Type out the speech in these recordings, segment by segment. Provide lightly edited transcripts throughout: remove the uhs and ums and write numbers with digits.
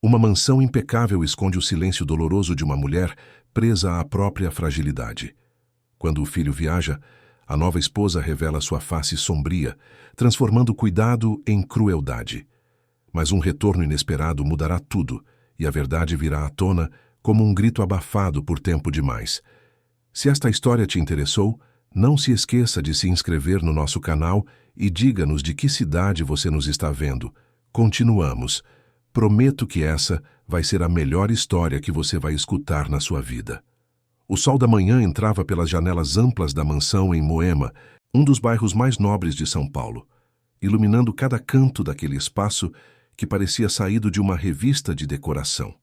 Uma mansão impecável esconde o silêncio doloroso de uma mulher presa à própria fragilidade. Quando o filho viaja, a nova esposa revela sua face sombria, transformando o cuidado em crueldade. Mas um retorno inesperado mudará tudo, e a verdade virá à tona como um grito abafado por tempo demais. Se esta história te interessou, não se esqueça de se inscrever no nosso canal e diga-nos de que cidade você nos está vendo. Continuamos. Prometo que essa vai ser a melhor história que você vai escutar na sua vida. O sol da manhã entrava pelas janelas amplas da mansão em Moema, um dos bairros mais nobres de São Paulo, iluminando cada canto daquele espaço que parecia saído de uma revista de decoração.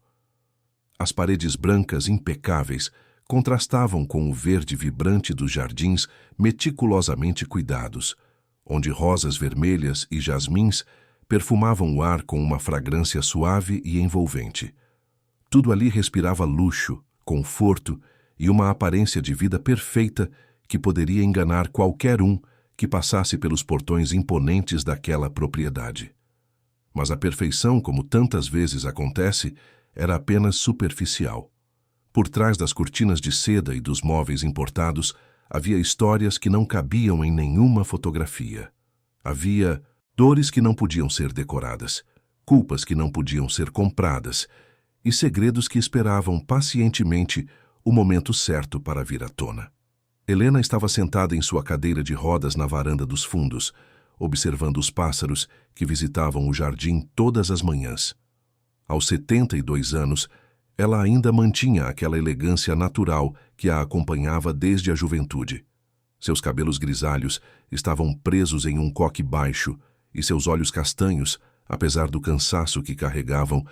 As paredes brancas impecáveis contrastavam com o verde vibrante dos jardins meticulosamente cuidados, onde rosas vermelhas e jasmins perfumavam o ar com uma fragrância suave e envolvente. Tudo ali respirava luxo, conforto e uma aparência de vida perfeita que poderia enganar qualquer um que passasse pelos portões imponentes daquela propriedade. Mas a perfeição, como tantas vezes acontece, era apenas superficial. Por trás das cortinas de seda e dos móveis importados, havia histórias que não cabiam em nenhuma fotografia. Havia dores que não podiam ser decoradas, culpas que não podiam ser compradas e segredos que esperavam pacientemente o momento certo para vir à tona. Helena estava sentada em sua cadeira de rodas na varanda dos fundos, observando os pássaros que visitavam o jardim todas as manhãs. Aos 72 anos, ela ainda mantinha aquela elegância natural que a acompanhava desde a juventude. Seus cabelos grisalhos estavam presos em um coque baixo e seus olhos castanhos, apesar do cansaço que carregavam,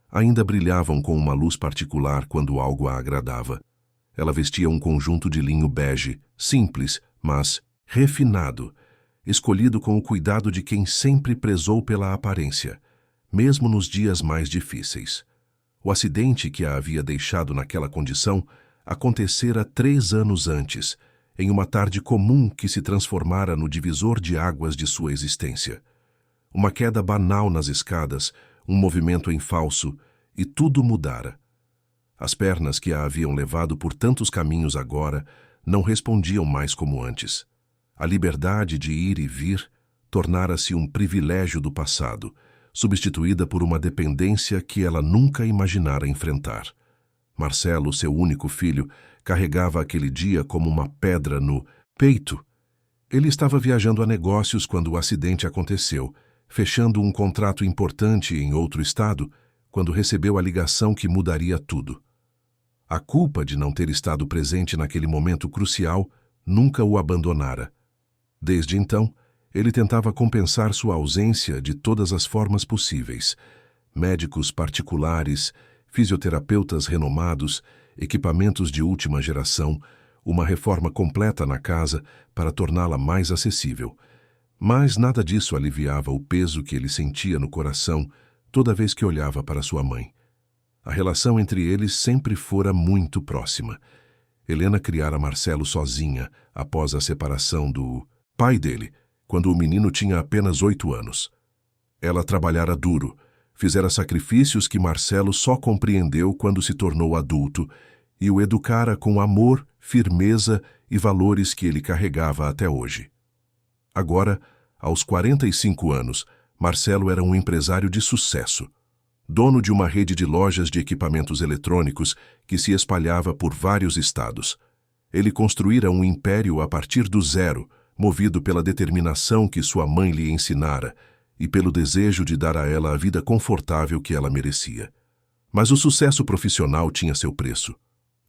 ainda brilhavam com uma luz particular quando algo a agradava. Ela vestia um conjunto de linho bege, simples, mas refinado, escolhido com o cuidado de quem sempre prezou pela aparência, mesmo nos dias mais difíceis. O acidente que a havia deixado naquela condição acontecera 3 anos antes, em uma tarde comum que se transformara no divisor de águas de sua existência. Uma queda banal nas escadas, um movimento em falso, e tudo mudara. As pernas que a haviam levado por tantos caminhos agora não respondiam mais como antes. A liberdade de ir e vir tornara-se um privilégio do passado, substituída por uma dependência que ela nunca imaginara enfrentar. Marcelo, seu único filho, carregava aquele dia como uma pedra no peito. Ele estava viajando a negócios quando o acidente aconteceu, fechando um contrato importante em outro estado, quando recebeu a ligação que mudaria tudo. A culpa de não ter estado presente naquele momento crucial nunca o abandonara. Desde então, ele tentava compensar sua ausência de todas as formas possíveis. Médicos particulares, fisioterapeutas renomados, equipamentos de última geração, uma reforma completa na casa para torná-la mais acessível. Mas nada disso aliviava o peso que ele sentia no coração toda vez que olhava para sua mãe. A relação entre eles sempre fora muito próxima. Helena criara Marcelo sozinha após a separação do pai dele, quando o menino tinha apenas 8 anos. Ela trabalhara duro, fizera sacrifícios que Marcelo só compreendeu quando se tornou adulto e o educara com amor, firmeza e valores que ele carregava até hoje. Agora, aos 45 anos, Marcelo era um empresário de sucesso, dono de uma rede de lojas de equipamentos eletrônicos que se espalhava por vários estados. Ele construíra um império a partir do zero, movido pela determinação que sua mãe lhe ensinara e pelo desejo de dar a ela a vida confortável que ela merecia. Mas o sucesso profissional tinha seu preço.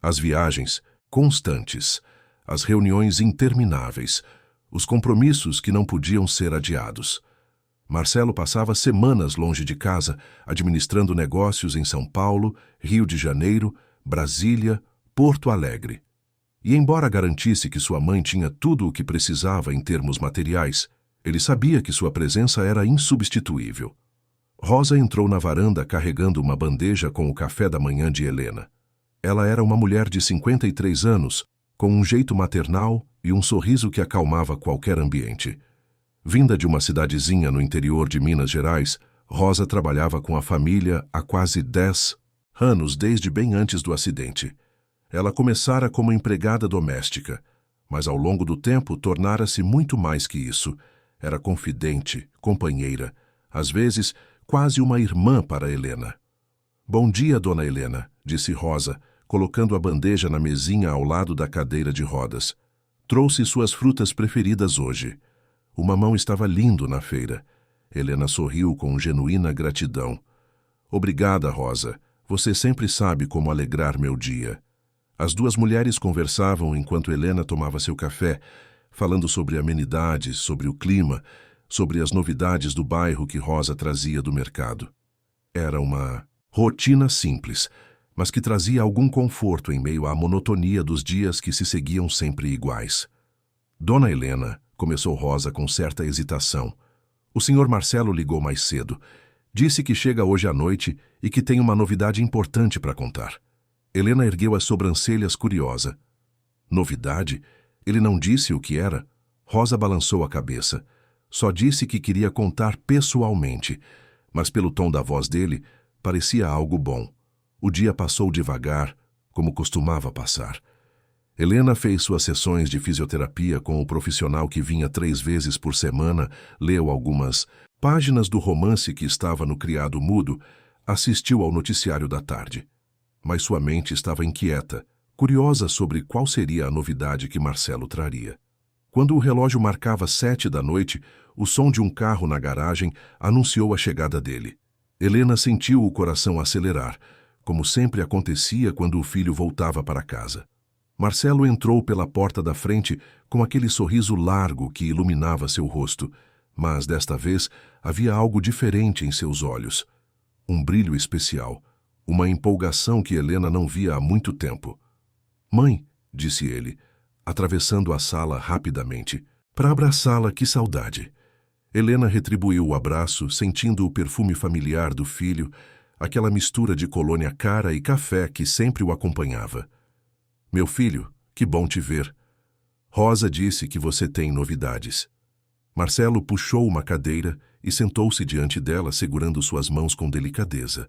As viagens constantes, as reuniões intermináveis, os compromissos que não podiam ser adiados. Marcelo passava semanas longe de casa, administrando negócios em São Paulo, Rio de Janeiro, Brasília, Porto Alegre. E embora garantisse que sua mãe tinha tudo o que precisava em termos materiais, ele sabia que sua presença era insubstituível. Rosa entrou na varanda carregando uma bandeja com o café da manhã de Helena. Ela era uma mulher de 53 anos, com um jeito maternal e um sorriso que acalmava qualquer ambiente. Vinda de uma cidadezinha no interior de Minas Gerais, Rosa trabalhava com a família há quase 10 anos, desde bem antes do acidente. Ela começara como empregada doméstica, mas ao longo do tempo tornara-se muito mais que isso. Era confidente, companheira, às vezes quase uma irmã para Helena. "Bom dia, dona Helena", disse Rosa, colocando a bandeja na mesinha ao lado da cadeira de rodas. "Trouxe suas frutas preferidas hoje. O mamão estava lindo na feira." Helena sorriu com genuína gratidão. "Obrigada, Rosa. Você sempre sabe como alegrar meu dia." As duas mulheres conversavam enquanto Helena tomava seu café, falando sobre amenidades, sobre o clima, sobre as novidades do bairro que Rosa trazia do mercado. Era uma rotina simples, mas que trazia algum conforto em meio à monotonia dos dias que se seguiam sempre iguais. "Dona Helena", começou Rosa com certa hesitação. "O senhor Marcelo ligou mais cedo. Disse que chega hoje à noite e que tem uma novidade importante para contar." Helena ergueu as sobrancelhas curiosa. "Novidade? Ele não disse o que era?" Rosa balançou a cabeça. Só disse que queria contar pessoalmente, mas pelo tom da voz dele, parecia algo bom. O dia passou devagar, como costumava passar. Helena fez suas sessões de fisioterapia com o profissional que vinha 3 vezes por semana, leu algumas páginas do romance que estava no criado mudo, assistiu ao noticiário da tarde. Mas sua mente estava inquieta, curiosa sobre qual seria a novidade que Marcelo traria. Quando o relógio marcava 7 da noite, o som de um carro na garagem anunciou a chegada dele. Helena sentiu o coração acelerar, como sempre acontecia quando o filho voltava para casa. Marcelo entrou pela porta da frente com aquele sorriso largo que iluminava seu rosto, mas desta vez havia algo diferente em seus olhos. Um brilho especial, uma empolgação que Helena não via há muito tempo. "Mãe", disse ele, atravessando a sala rapidamente. Para abraçá-la, que saudade. Helena retribuiu o abraço, sentindo o perfume familiar do filho, aquela mistura de colônia cara e café que sempre o acompanhava. "Meu filho, que bom te ver. Rosa disse que você tem novidades." Marcelo puxou uma cadeira e sentou-se diante dela, segurando suas mãos com delicadeza.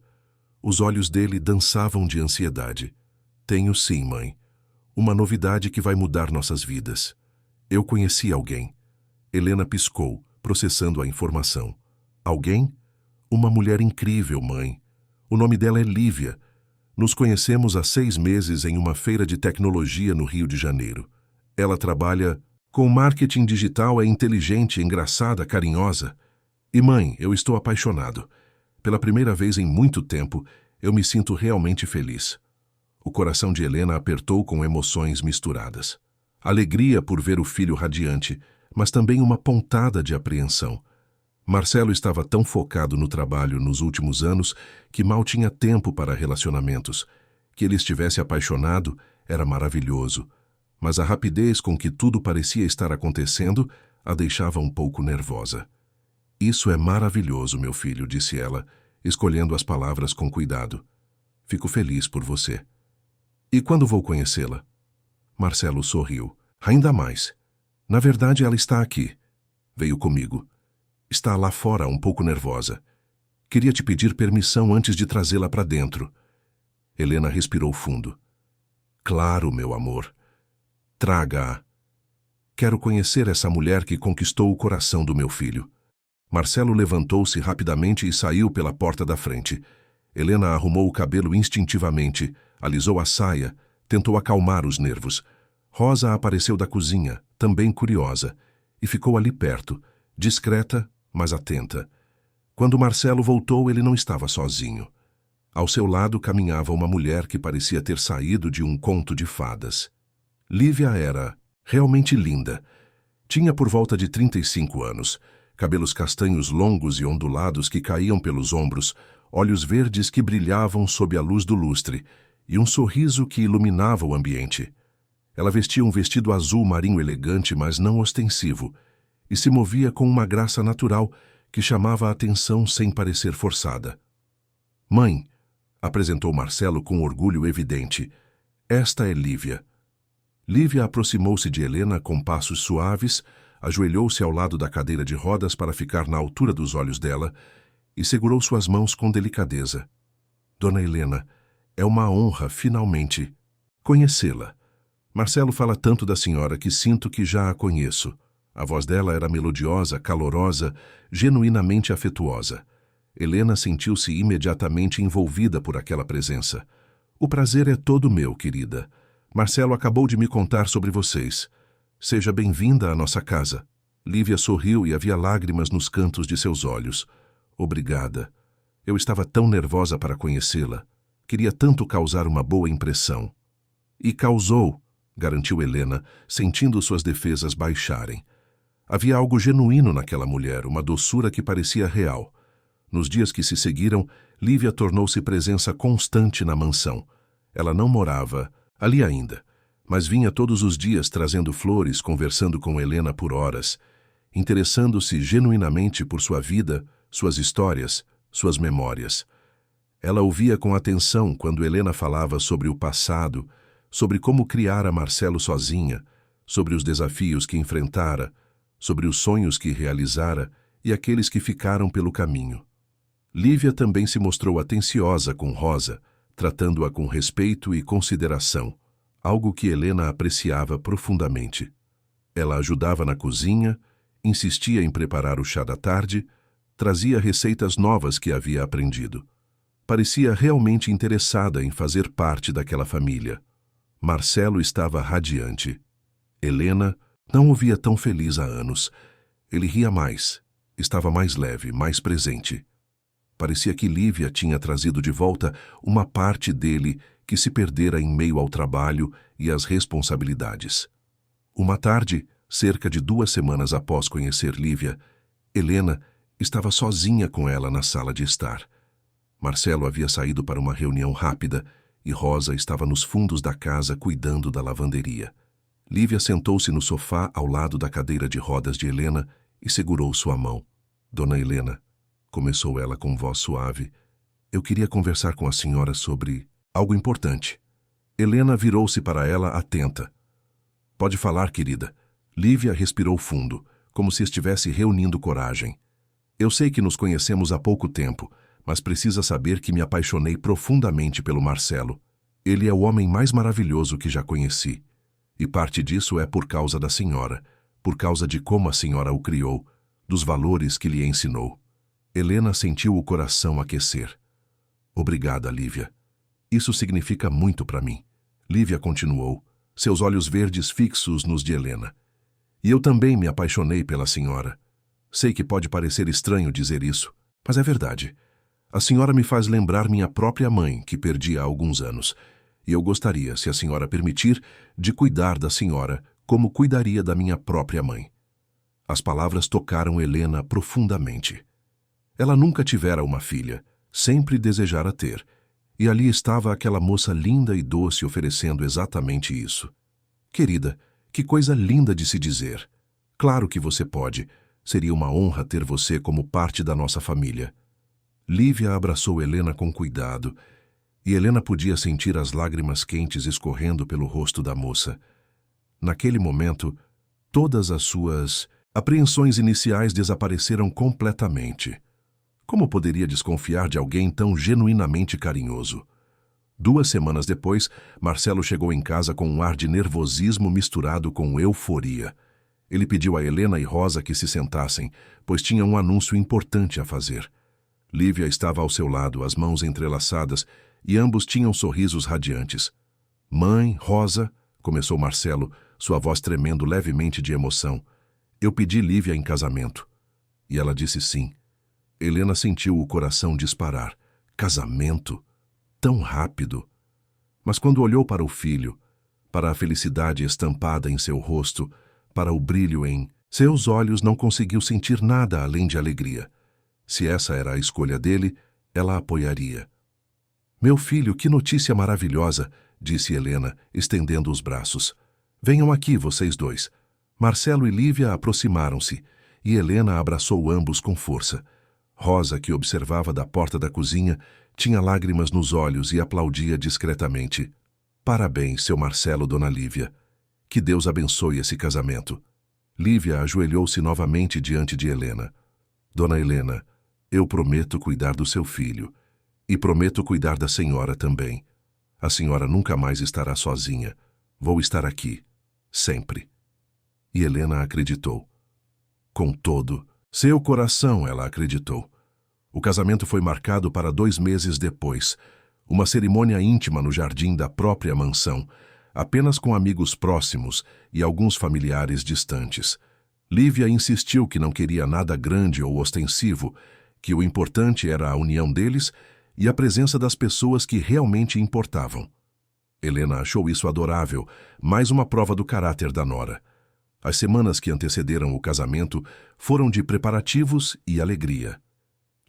Os olhos dele dançavam de ansiedade. "Tenho sim, mãe. Uma novidade que vai mudar nossas vidas. Eu conheci alguém." Helena piscou, processando a informação. "Alguém? Uma mulher incrível, mãe. O nome dela é Lívia. Nos conhecemos há 6 meses em uma feira de tecnologia no Rio de Janeiro. Ela trabalha com marketing digital, é inteligente, engraçada, carinhosa. E mãe, eu estou apaixonado. Pela primeira vez em muito tempo, eu me sinto realmente feliz." O coração de Helena apertou com emoções misturadas. Alegria por ver o filho radiante, mas também uma pontada de apreensão. Marcelo estava tão focado no trabalho nos últimos anos que mal tinha tempo para relacionamentos. Que ele estivesse apaixonado era maravilhoso, mas a rapidez com que tudo parecia estar acontecendo a deixava um pouco nervosa. "Isso é maravilhoso, meu filho", disse ela, escolhendo as palavras com cuidado. "Fico feliz por você." "E quando vou conhecê-la?" Marcelo sorriu. "Ainda mais. Na verdade, ela está aqui. Veio comigo. Está lá fora, um pouco nervosa. Queria te pedir permissão antes de trazê-la para dentro." Helena respirou fundo. "Claro, meu amor. Traga-a. Quero conhecer essa mulher que conquistou o coração do meu filho." Marcelo levantou-se rapidamente e saiu pela porta da frente. Helena arrumou o cabelo instintivamente, alisou a saia, tentou acalmar os nervos. Rosa apareceu da cozinha, também curiosa, e ficou ali perto, discreta, mas atenta. Quando Marcelo voltou, ele não estava sozinho. Ao seu lado caminhava uma mulher que parecia ter saído de um conto de fadas. Lívia era realmente linda. Tinha por volta de 35 anos, cabelos castanhos longos e ondulados que caíam pelos ombros, olhos verdes que brilhavam sob a luz do lustre, e um sorriso que iluminava o ambiente. Ela vestia um vestido azul marinho elegante, mas não ostensivo, e se movia com uma graça natural que chamava a atenção sem parecer forçada. "Mãe", apresentou Marcelo com orgulho evidente, "esta é Lívia." Lívia aproximou-se de Helena com passos suaves, ajoelhou-se ao lado da cadeira de rodas para ficar na altura dos olhos dela e segurou suas mãos com delicadeza. Dona Helena, é uma honra, finalmente, conhecê-la. Marcelo fala tanto da senhora que sinto que já a conheço. A voz dela era melodiosa, calorosa, genuinamente afetuosa. Helena sentiu-se imediatamente envolvida por aquela presença. O prazer é todo meu, querida. Marcelo acabou de me contar sobre vocês. Seja bem-vinda à nossa casa. Lívia sorriu e havia lágrimas nos cantos de seus olhos. Obrigada. Eu estava tão nervosa para conhecê-la. Queria tanto causar uma boa impressão. E causou, garantiu Helena, sentindo suas defesas baixarem. Havia algo genuíno naquela mulher, uma doçura que parecia real. Nos dias que se seguiram, Lívia tornou-se presença constante na mansão. Ela não morava ali ainda, mas vinha todos os dias trazendo flores, conversando com Helena por horas, interessando-se genuinamente por sua vida, suas histórias, suas memórias. Ela ouvia com atenção quando Helena falava sobre o passado, sobre como criara Marcelo sozinha, sobre os desafios que enfrentara, sobre os sonhos que realizara e aqueles que ficaram pelo caminho. Lívia também se mostrou atenciosa com Rosa, tratando-a com respeito e consideração, algo que Helena apreciava profundamente. Ela ajudava na cozinha, insistia em preparar o chá da tarde, trazia receitas novas que havia aprendido. Parecia realmente interessada em fazer parte daquela família. Marcelo estava radiante. Helena não o via tão feliz há anos. Ele ria mais, estava mais leve, mais presente. Parecia que Lívia tinha trazido de volta uma parte dele que se perdera em meio ao trabalho e às responsabilidades. Uma tarde, cerca de 2 semanas após conhecer Lívia, Helena estava sozinha com ela na sala de estar. Marcelo havia saído para uma reunião rápida e Rosa estava nos fundos da casa cuidando da lavanderia. Lívia sentou-se no sofá ao lado da cadeira de rodas de Helena e segurou sua mão. Dona Helena, começou ela com voz suave, eu queria conversar com a senhora sobre algo importante. Helena virou-se para ela atenta. Pode falar, querida. Lívia respirou fundo, como se estivesse reunindo coragem. Eu sei que nos conhecemos há pouco tempo, mas precisa saber que me apaixonei profundamente pelo Marcelo. Ele é o homem mais maravilhoso que já conheci. E parte disso é por causa da senhora, por causa de como a senhora o criou, dos valores que lhe ensinou. Helena sentiu o coração aquecer. Obrigada, Lívia. Isso significa muito para mim. Lívia continuou, seus olhos verdes fixos nos de Helena. E eu também me apaixonei pela senhora. Sei que pode parecer estranho dizer isso, mas é verdade. A senhora me faz lembrar minha própria mãe, que perdi há alguns anos, e eu gostaria, se a senhora permitir, de cuidar da senhora como cuidaria da minha própria mãe. As palavras tocaram Helena profundamente. Ela nunca tivera uma filha, sempre desejara ter, e ali estava aquela moça linda e doce oferecendo exatamente isso. Querida, que coisa linda de se dizer. Claro que você pode. Seria uma honra ter você como parte da nossa família. Lívia abraçou Helena com cuidado, e Helena podia sentir as lágrimas quentes escorrendo pelo rosto da moça. Naquele momento, todas as suas apreensões iniciais desapareceram completamente. Como poderia desconfiar de alguém tão genuinamente carinhoso? 2 semanas depois, Marcelo chegou em casa com um ar de nervosismo misturado com euforia. Ele pediu a Helena e Rosa que se sentassem, pois tinha um anúncio importante a fazer. Lívia estava ao seu lado, as mãos entrelaçadas, e ambos tinham sorrisos radiantes. Mãe, Rosa, começou Marcelo, sua voz tremendo levemente de emoção. Eu pedi Lívia em casamento. E ela disse sim. Helena sentiu o coração disparar. Casamento? Tão rápido. Mas quando olhou para o filho, para a felicidade estampada em seu rosto, para o brilho em seus olhos, não conseguiu sentir nada além de alegria. Se essa era a escolha dele, ela apoiaria. Meu filho, que notícia maravilhosa, disse Helena, estendendo os braços. Venham aqui, vocês dois. Marcelo e Lívia aproximaram-se, e Helena abraçou ambos com força. Rosa, que observava da porta da cozinha, tinha lágrimas nos olhos e aplaudia discretamente. Parabéns, seu Marcelo, dona Lívia. Que Deus abençoe esse casamento. Lívia ajoelhou-se novamente diante de Helena. Dona Helena, Eu prometo cuidar do seu filho. E prometo cuidar da senhora também. A senhora nunca mais estará sozinha. Vou estar aqui. Sempre. E Helena acreditou. Com todo seu coração, ela acreditou. O casamento foi marcado para 2 meses depois. Uma cerimônia íntima no jardim da própria mansão, apenas com amigos próximos e alguns familiares distantes. Lívia insistiu que não queria nada grande ou ostensivo, que o importante era a união deles e a presença das pessoas que realmente importavam. Helena achou isso adorável, mais uma prova do caráter da nora. As semanas que antecederam o casamento foram de preparativos e alegria.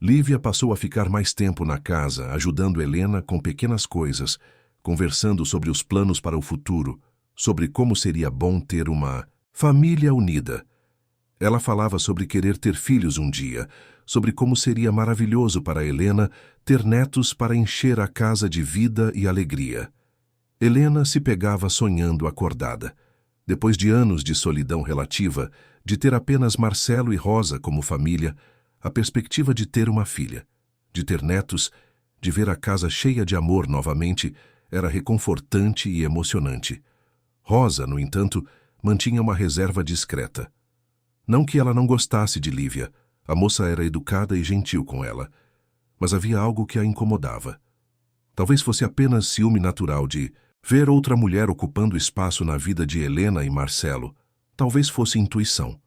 Lívia passou a ficar mais tempo na casa, ajudando Helena com pequenas coisas, conversando sobre os planos para o futuro, sobre como seria bom ter uma família unida. Ela falava sobre querer ter filhos um dia, sobre como seria maravilhoso para Helena ter netos para encher a casa de vida e alegria. Helena se pegava sonhando acordada. Depois de anos de solidão relativa, de ter apenas Marcelo e Rosa como família, a perspectiva de ter uma filha, de ter netos, de ver a casa cheia de amor novamente, era reconfortante e emocionante. Rosa, no entanto, mantinha uma reserva discreta. Não que ela não gostasse de Lívia, a moça era educada e gentil com ela, mas havia algo que a incomodava. Talvez fosse apenas ciúme natural de ver outra mulher ocupando espaço na vida de Helena e Marcelo. Talvez fosse intuição.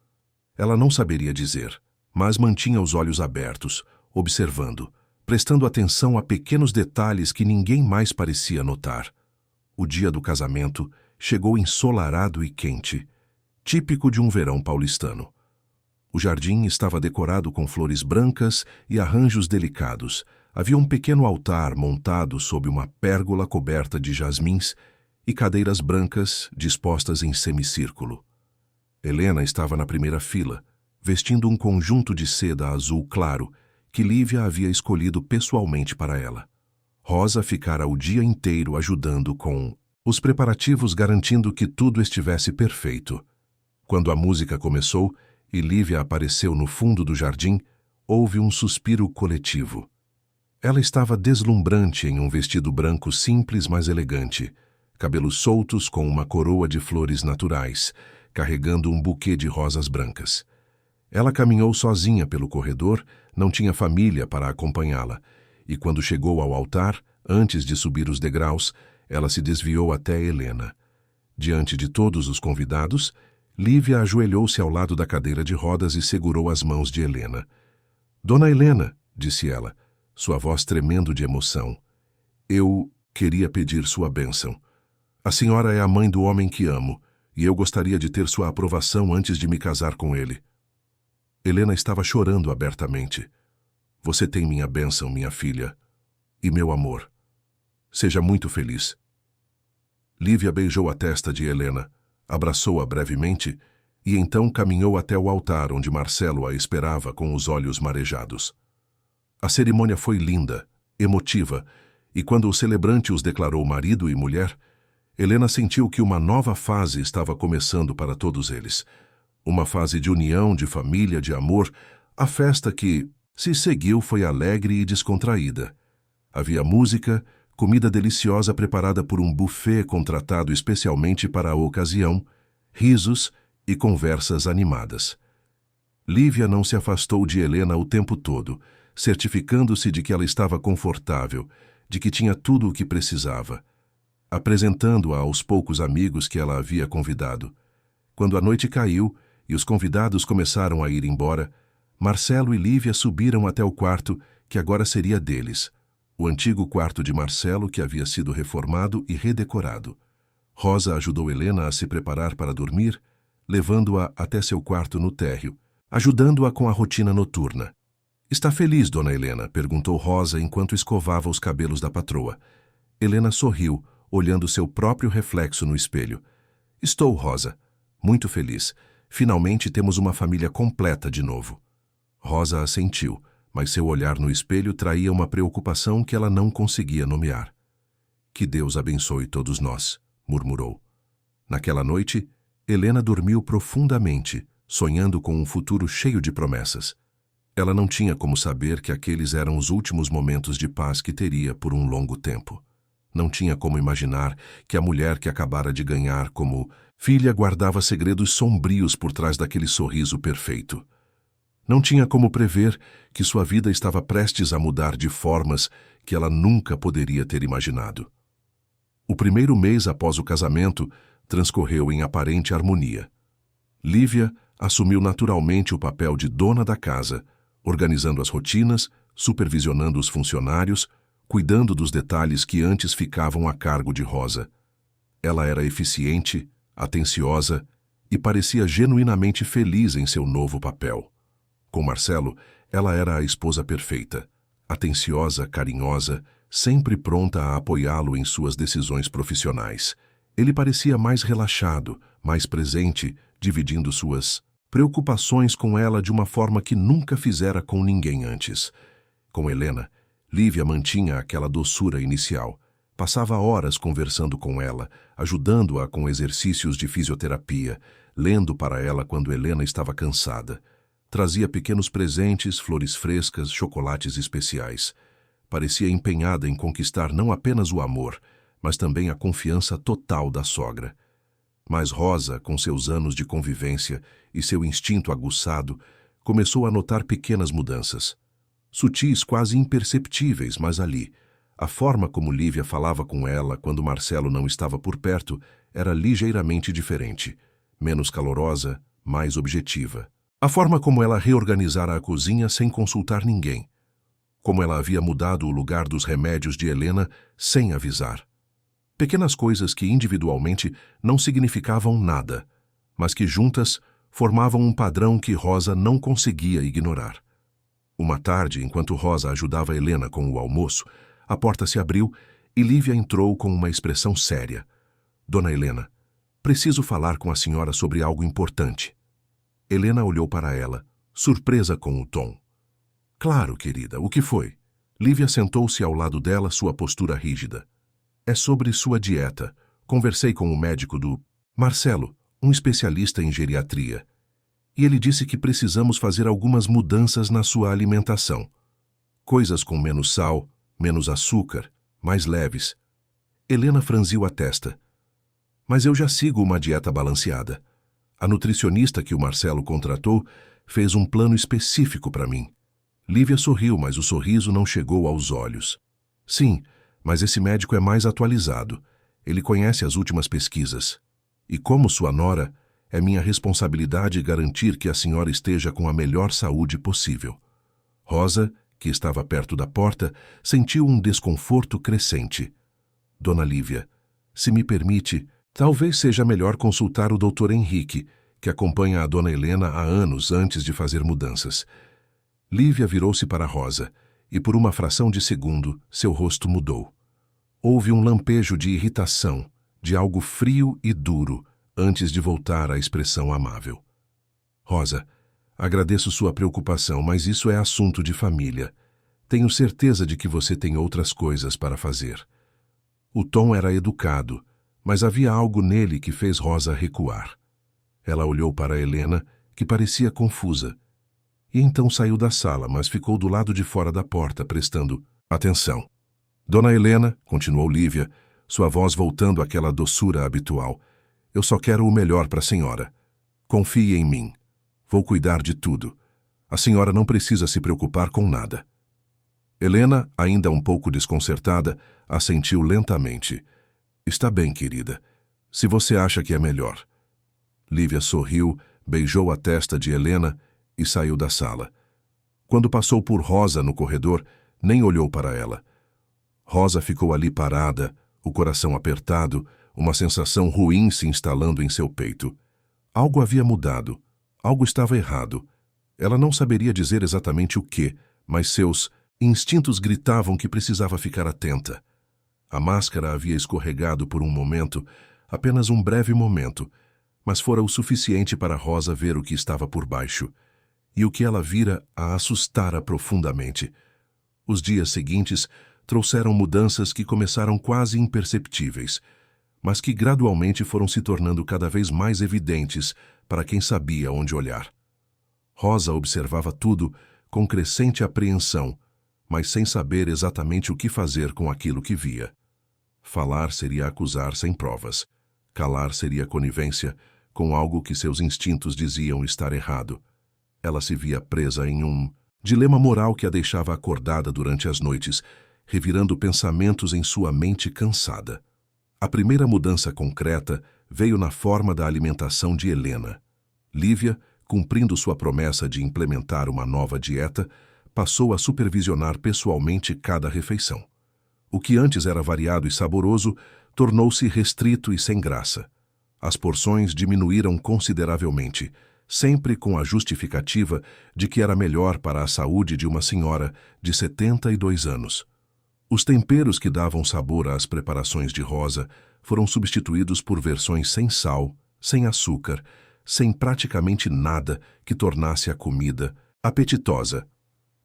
Ela não saberia dizer, mas mantinha os olhos abertos, observando, prestando atenção a pequenos detalhes que ninguém mais parecia notar. O dia do casamento chegou ensolarado e quente, típico de um verão paulistano. O jardim estava decorado com flores brancas e arranjos delicados. Havia um pequeno altar montado sob uma pérgola coberta de jasmins e cadeiras brancas dispostas em semicírculo. Helena estava na primeira fila, vestindo um conjunto de seda azul claro que Lívia havia escolhido pessoalmente para ela. Rosa ficara o dia inteiro ajudando com os preparativos, garantindo que tudo estivesse perfeito. Quando a música começou e Lívia apareceu no fundo do jardim, houve um suspiro coletivo. Ela estava deslumbrante em um vestido branco simples, mas elegante, cabelos soltos com uma coroa de flores naturais, carregando um buquê de rosas brancas. Ela caminhou sozinha pelo corredor, não tinha família para acompanhá-la, e quando chegou ao altar, antes de subir os degraus, ela se desviou até Helena. Diante de todos os convidados, Lívia ajoelhou-se ao lado da cadeira de rodas e segurou as mãos de Helena. "Dona Helena", disse ela, sua voz tremendo de emoção, "eu queria pedir sua bênção. A senhora é a mãe do homem que amo, e eu gostaria de ter sua aprovação antes de me casar com ele." Helena estava chorando abertamente. "Você tem minha bênção, minha filha, e meu amor. Seja muito feliz." Lívia beijou a testa de Helena, abraçou-a brevemente e então caminhou até o altar onde Marcelo a esperava com os olhos marejados. A cerimônia foi linda, emotiva, e quando o celebrante os declarou marido e mulher, Helena sentiu que uma nova fase estava começando para todos eles. Uma fase de união, de família, de amor. A festa que se seguiu foi alegre e descontraída. Havia música, comida deliciosa preparada por um buffet contratado especialmente para a ocasião, risos e conversas animadas. Lívia não se afastou de Helena o tempo todo, certificando-se de que ela estava confortável, de que tinha tudo o que precisava, apresentando-a aos poucos amigos que ela havia convidado. Quando a noite caiu e os convidados começaram a ir embora, Marcelo e Lívia subiram até o quarto que agora seria deles, o antigo quarto de Marcelo que havia sido reformado e redecorado. Rosa ajudou Helena a se preparar para dormir, levando-a até seu quarto no térreo, ajudando-a com a rotina noturna. "Está feliz, dona Helena?" perguntou Rosa enquanto escovava os cabelos da patroa. Helena sorriu, olhando seu próprio reflexo no espelho. "Estou, Rosa. Muito feliz. Finalmente temos uma família completa de novo." Rosa assentiu, mas seu olhar no espelho traía uma preocupação que ela não conseguia nomear. "Que Deus abençoe todos nós", murmurou. Naquela noite, Helena dormiu profundamente, sonhando com um futuro cheio de promessas. Ela não tinha como saber que aqueles eram os últimos momentos de paz que teria por um longo tempo. Não tinha como imaginar que a mulher que acabara de ganhar como filha guardava segredos sombrios por trás daquele sorriso perfeito. Não tinha como prever que sua vida estava prestes a mudar de formas que ela nunca poderia ter imaginado. O primeiro mês após o casamento transcorreu em aparente harmonia. Lívia assumiu naturalmente o papel de dona da casa, organizando as rotinas, supervisionando os funcionários, cuidando dos detalhes que antes ficavam a cargo de Rosa. Ela era eficiente, atenciosa e parecia genuinamente feliz em seu novo papel. Com Marcelo, ela era a esposa perfeita, atenciosa, carinhosa, sempre pronta a apoiá-lo em suas decisões profissionais. Ele parecia mais relaxado, mais presente, dividindo suas preocupações com ela de uma forma que nunca fizera com ninguém antes. Com Helena, Lívia mantinha aquela doçura inicial. Passava horas conversando com ela, ajudando-a com exercícios de fisioterapia, lendo para ela quando Helena estava cansada. Trazia pequenos presentes, flores frescas, chocolates especiais. Parecia empenhada em conquistar não apenas o amor, mas também a confiança total da sogra. Mas Rosa, com seus anos de convivência e seu instinto aguçado, começou a notar pequenas mudanças. Sutis, quase imperceptíveis, mas ali. A forma como Lívia falava com ela quando Marcelo não estava por perto era ligeiramente diferente. Menos calorosa, mais objetiva. A forma como ela reorganizara a cozinha sem consultar ninguém. Como ela havia mudado o lugar dos remédios de Helena sem avisar. Pequenas coisas que individualmente não significavam nada, mas que juntas formavam um padrão que Rosa não conseguia ignorar. Uma tarde, enquanto Rosa ajudava Helena com o almoço, a porta se abriu e Lívia entrou com uma expressão séria. Dona Helena, preciso falar com a senhora sobre algo importante. Helena olhou para ela, surpresa com o tom. Claro, querida, o que foi? Lívia sentou-se ao lado dela, sua postura rígida. É sobre sua dieta. Conversei com o médico do Marcelo, um especialista em geriatria. E ele disse que precisamos fazer algumas mudanças na sua alimentação. Coisas com menos sal, menos açúcar, mais leves. Helena franziu a testa. Mas eu já sigo uma dieta balanceada. A nutricionista que o Marcelo contratou fez um plano específico para mim. Lívia sorriu, mas o sorriso não chegou aos olhos. Sim, mas esse médico é mais atualizado. Ele conhece as últimas pesquisas. E como sua nora, é minha responsabilidade garantir que a senhora esteja com a melhor saúde possível. Rosa, que estava perto da porta, sentiu um desconforto crescente. Dona Lívia, se me permite, talvez seja melhor consultar o Dr. Henrique, que acompanha a Dona Helena há anos antes de fazer mudanças. Lívia virou-se para Rosa, e por uma fração de segundo, seu rosto mudou. Houve um lampejo de irritação, de algo frio e duro, antes de voltar à expressão amável. Rosa, agradeço sua preocupação, mas isso é assunto de família. Tenho certeza de que você tem outras coisas para fazer. O tom era educado, mas havia algo nele que fez Rosa recuar. Ela olhou para Helena, que parecia confusa, e então saiu da sala, mas ficou do lado de fora da porta, prestando atenção. Dona Helena, continuou Lívia, sua voz voltando àquela doçura habitual, eu só quero o melhor para a senhora. Confie em mim. Vou cuidar de tudo. A senhora não precisa se preocupar com nada. Helena, ainda um pouco desconcertada, assentiu lentamente. Está bem, querida. Se você acha que é melhor. Lívia sorriu, beijou a testa de Helena e saiu da sala. Quando passou por Rosa no corredor, nem olhou para ela. Rosa ficou ali parada, o coração apertado, uma sensação ruim se instalando em seu peito. Algo havia mudado, algo estava errado. Ela não saberia dizer exatamente o que, mas seus instintos gritavam que precisava ficar atenta. A máscara havia escorregado por um momento, apenas um breve momento, mas fora o suficiente para Rosa ver o que estava por baixo. E o que ela vira a assustara profundamente. Os dias seguintes trouxeram mudanças que começaram quase imperceptíveis, mas que gradualmente foram se tornando cada vez mais evidentes para quem sabia onde olhar. Rosa observava tudo com crescente apreensão, mas sem saber exatamente o que fazer com aquilo que via. Falar seria acusar sem provas. Calar seria conivência com algo que seus instintos diziam estar errado. Ela se via presa em um dilema moral que a deixava acordada durante as noites, revirando pensamentos em sua mente cansada. A primeira mudança concreta veio na forma da alimentação de Helena. Lívia, cumprindo sua promessa de implementar uma nova dieta, passou a supervisionar pessoalmente cada refeição. O que antes era variado e saboroso tornou-se restrito e sem graça. As porções diminuíram consideravelmente, sempre com a justificativa de que era melhor para a saúde de uma senhora de 72 anos. Os temperos que davam sabor às preparações de Rosa foram substituídos por versões sem sal, sem açúcar, sem praticamente nada que tornasse a comida apetitosa.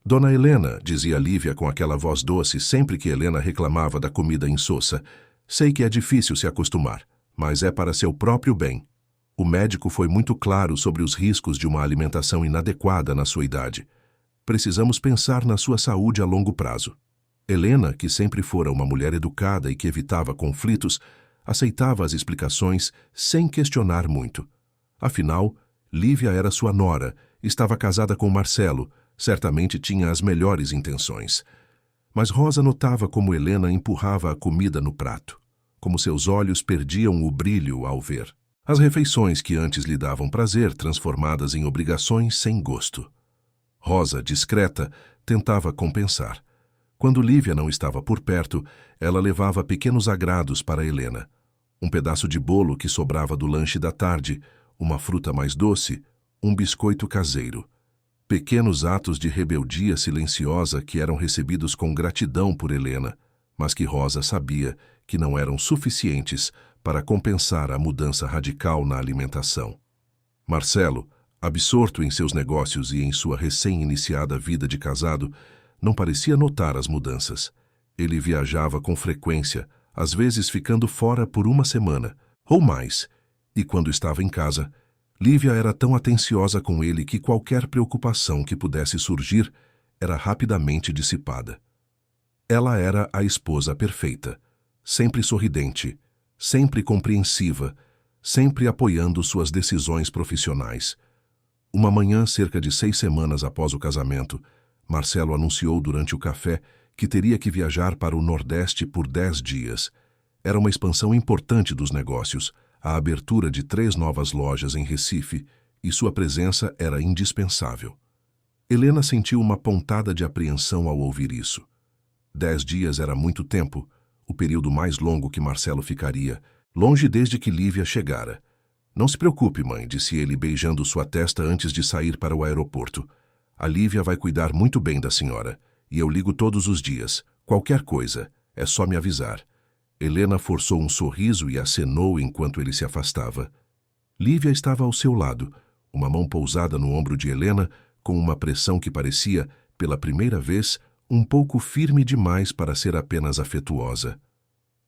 Dona Helena, dizia Lívia com aquela voz doce sempre que Helena reclamava da comida insossa, sei que é difícil se acostumar, mas é para seu próprio bem. O médico foi muito claro sobre os riscos de uma alimentação inadequada na sua idade. Precisamos pensar na sua saúde a longo prazo. Helena, que sempre fora uma mulher educada e que evitava conflitos, aceitava as explicações sem questionar muito. Afinal, Lívia era sua nora, estava casada com Marcelo, certamente tinha as melhores intenções. Mas Rosa notava como Helena empurrava a comida no prato, como seus olhos perdiam o brilho ao ver. As refeições que antes lhe davam prazer, transformadas em obrigações sem gosto. Rosa, discreta, tentava compensar. Quando Lívia não estava por perto, ela levava pequenos agrados para Helena. Um pedaço de bolo que sobrava do lanche da tarde, uma fruta mais doce, um biscoito caseiro. Pequenos atos de rebeldia silenciosa que eram recebidos com gratidão por Helena, mas que Rosa sabia que não eram suficientes para compensar a mudança radical na alimentação. Marcelo, absorto em seus negócios e em sua recém-iniciada vida de casado, não parecia notar as mudanças. Ele viajava com frequência, às vezes ficando fora por uma semana, ou mais, e quando estava em casa, Lívia era tão atenciosa com ele que qualquer preocupação que pudesse surgir era rapidamente dissipada. Ela era a esposa perfeita, sempre sorridente, sempre compreensiva, sempre apoiando suas decisões profissionais. Uma manhã, cerca de 6 semanas após o casamento, Marcelo anunciou durante o café que teria que viajar para o Nordeste por 10 dias. Era uma expansão importante dos negócios, a abertura de 3 novas lojas em Recife, e sua presença era indispensável. Helena sentiu uma pontada de apreensão ao ouvir isso. 10 dias era muito tempo, o período mais longo que Marcelo ficaria, longe desde que Lívia chegara. Não se preocupe, mãe, disse ele beijando sua testa antes de sair para o aeroporto. A Lívia vai cuidar muito bem da senhora, e eu ligo todos os dias. Qualquer coisa, é só me avisar. Helena forçou um sorriso e acenou enquanto ele se afastava. Lívia estava ao seu lado, uma mão pousada no ombro de Helena, com uma pressão que parecia, pela primeira vez, um pouco firme demais para ser apenas afetuosa.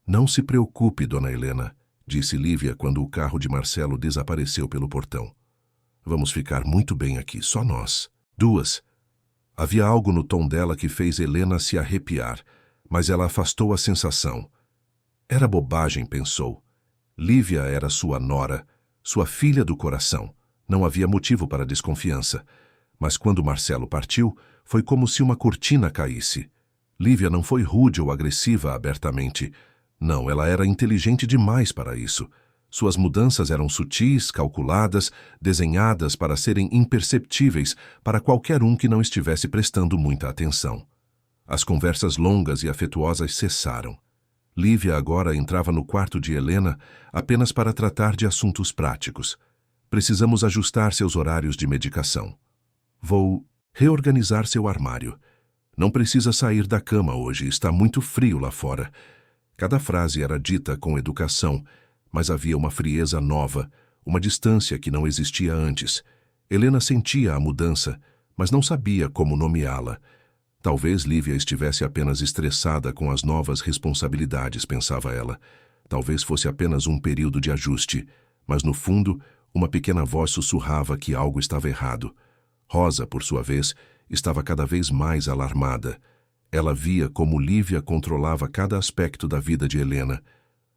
Não se preocupe, dona Helena, disse Lívia quando o carro de Marcelo desapareceu pelo portão. Vamos ficar muito bem aqui, só nós. 2. Havia algo no tom dela que fez Helena se arrepiar, mas ela afastou a sensação. Era bobagem, pensou. Lívia era sua nora, sua filha do coração. Não havia motivo para desconfiança. Mas quando Marcelo partiu, foi como se uma cortina caísse. Lívia não foi rude ou agressiva abertamente. Não, ela era inteligente demais para isso. Suas mudanças eram sutis, calculadas, desenhadas para serem imperceptíveis para qualquer um que não estivesse prestando muita atenção. As conversas longas e afetuosas cessaram. Lívia agora entrava no quarto de Helena apenas para tratar de assuntos práticos. Precisamos ajustar seus horários de medicação. Vou reorganizar seu armário. Não precisa sair da cama hoje, está muito frio lá fora. Cada frase era dita com educação, mas havia uma frieza nova, uma distância que não existia antes. Helena sentia a mudança, mas não sabia como nomeá-la. Talvez Lívia estivesse apenas estressada com as novas responsabilidades, pensava ela. Talvez fosse apenas um período de ajuste, mas no fundo, uma pequena voz sussurrava que algo estava errado. Rosa, por sua vez, estava cada vez mais alarmada. Ela via como Lívia controlava cada aspecto da vida de Helena.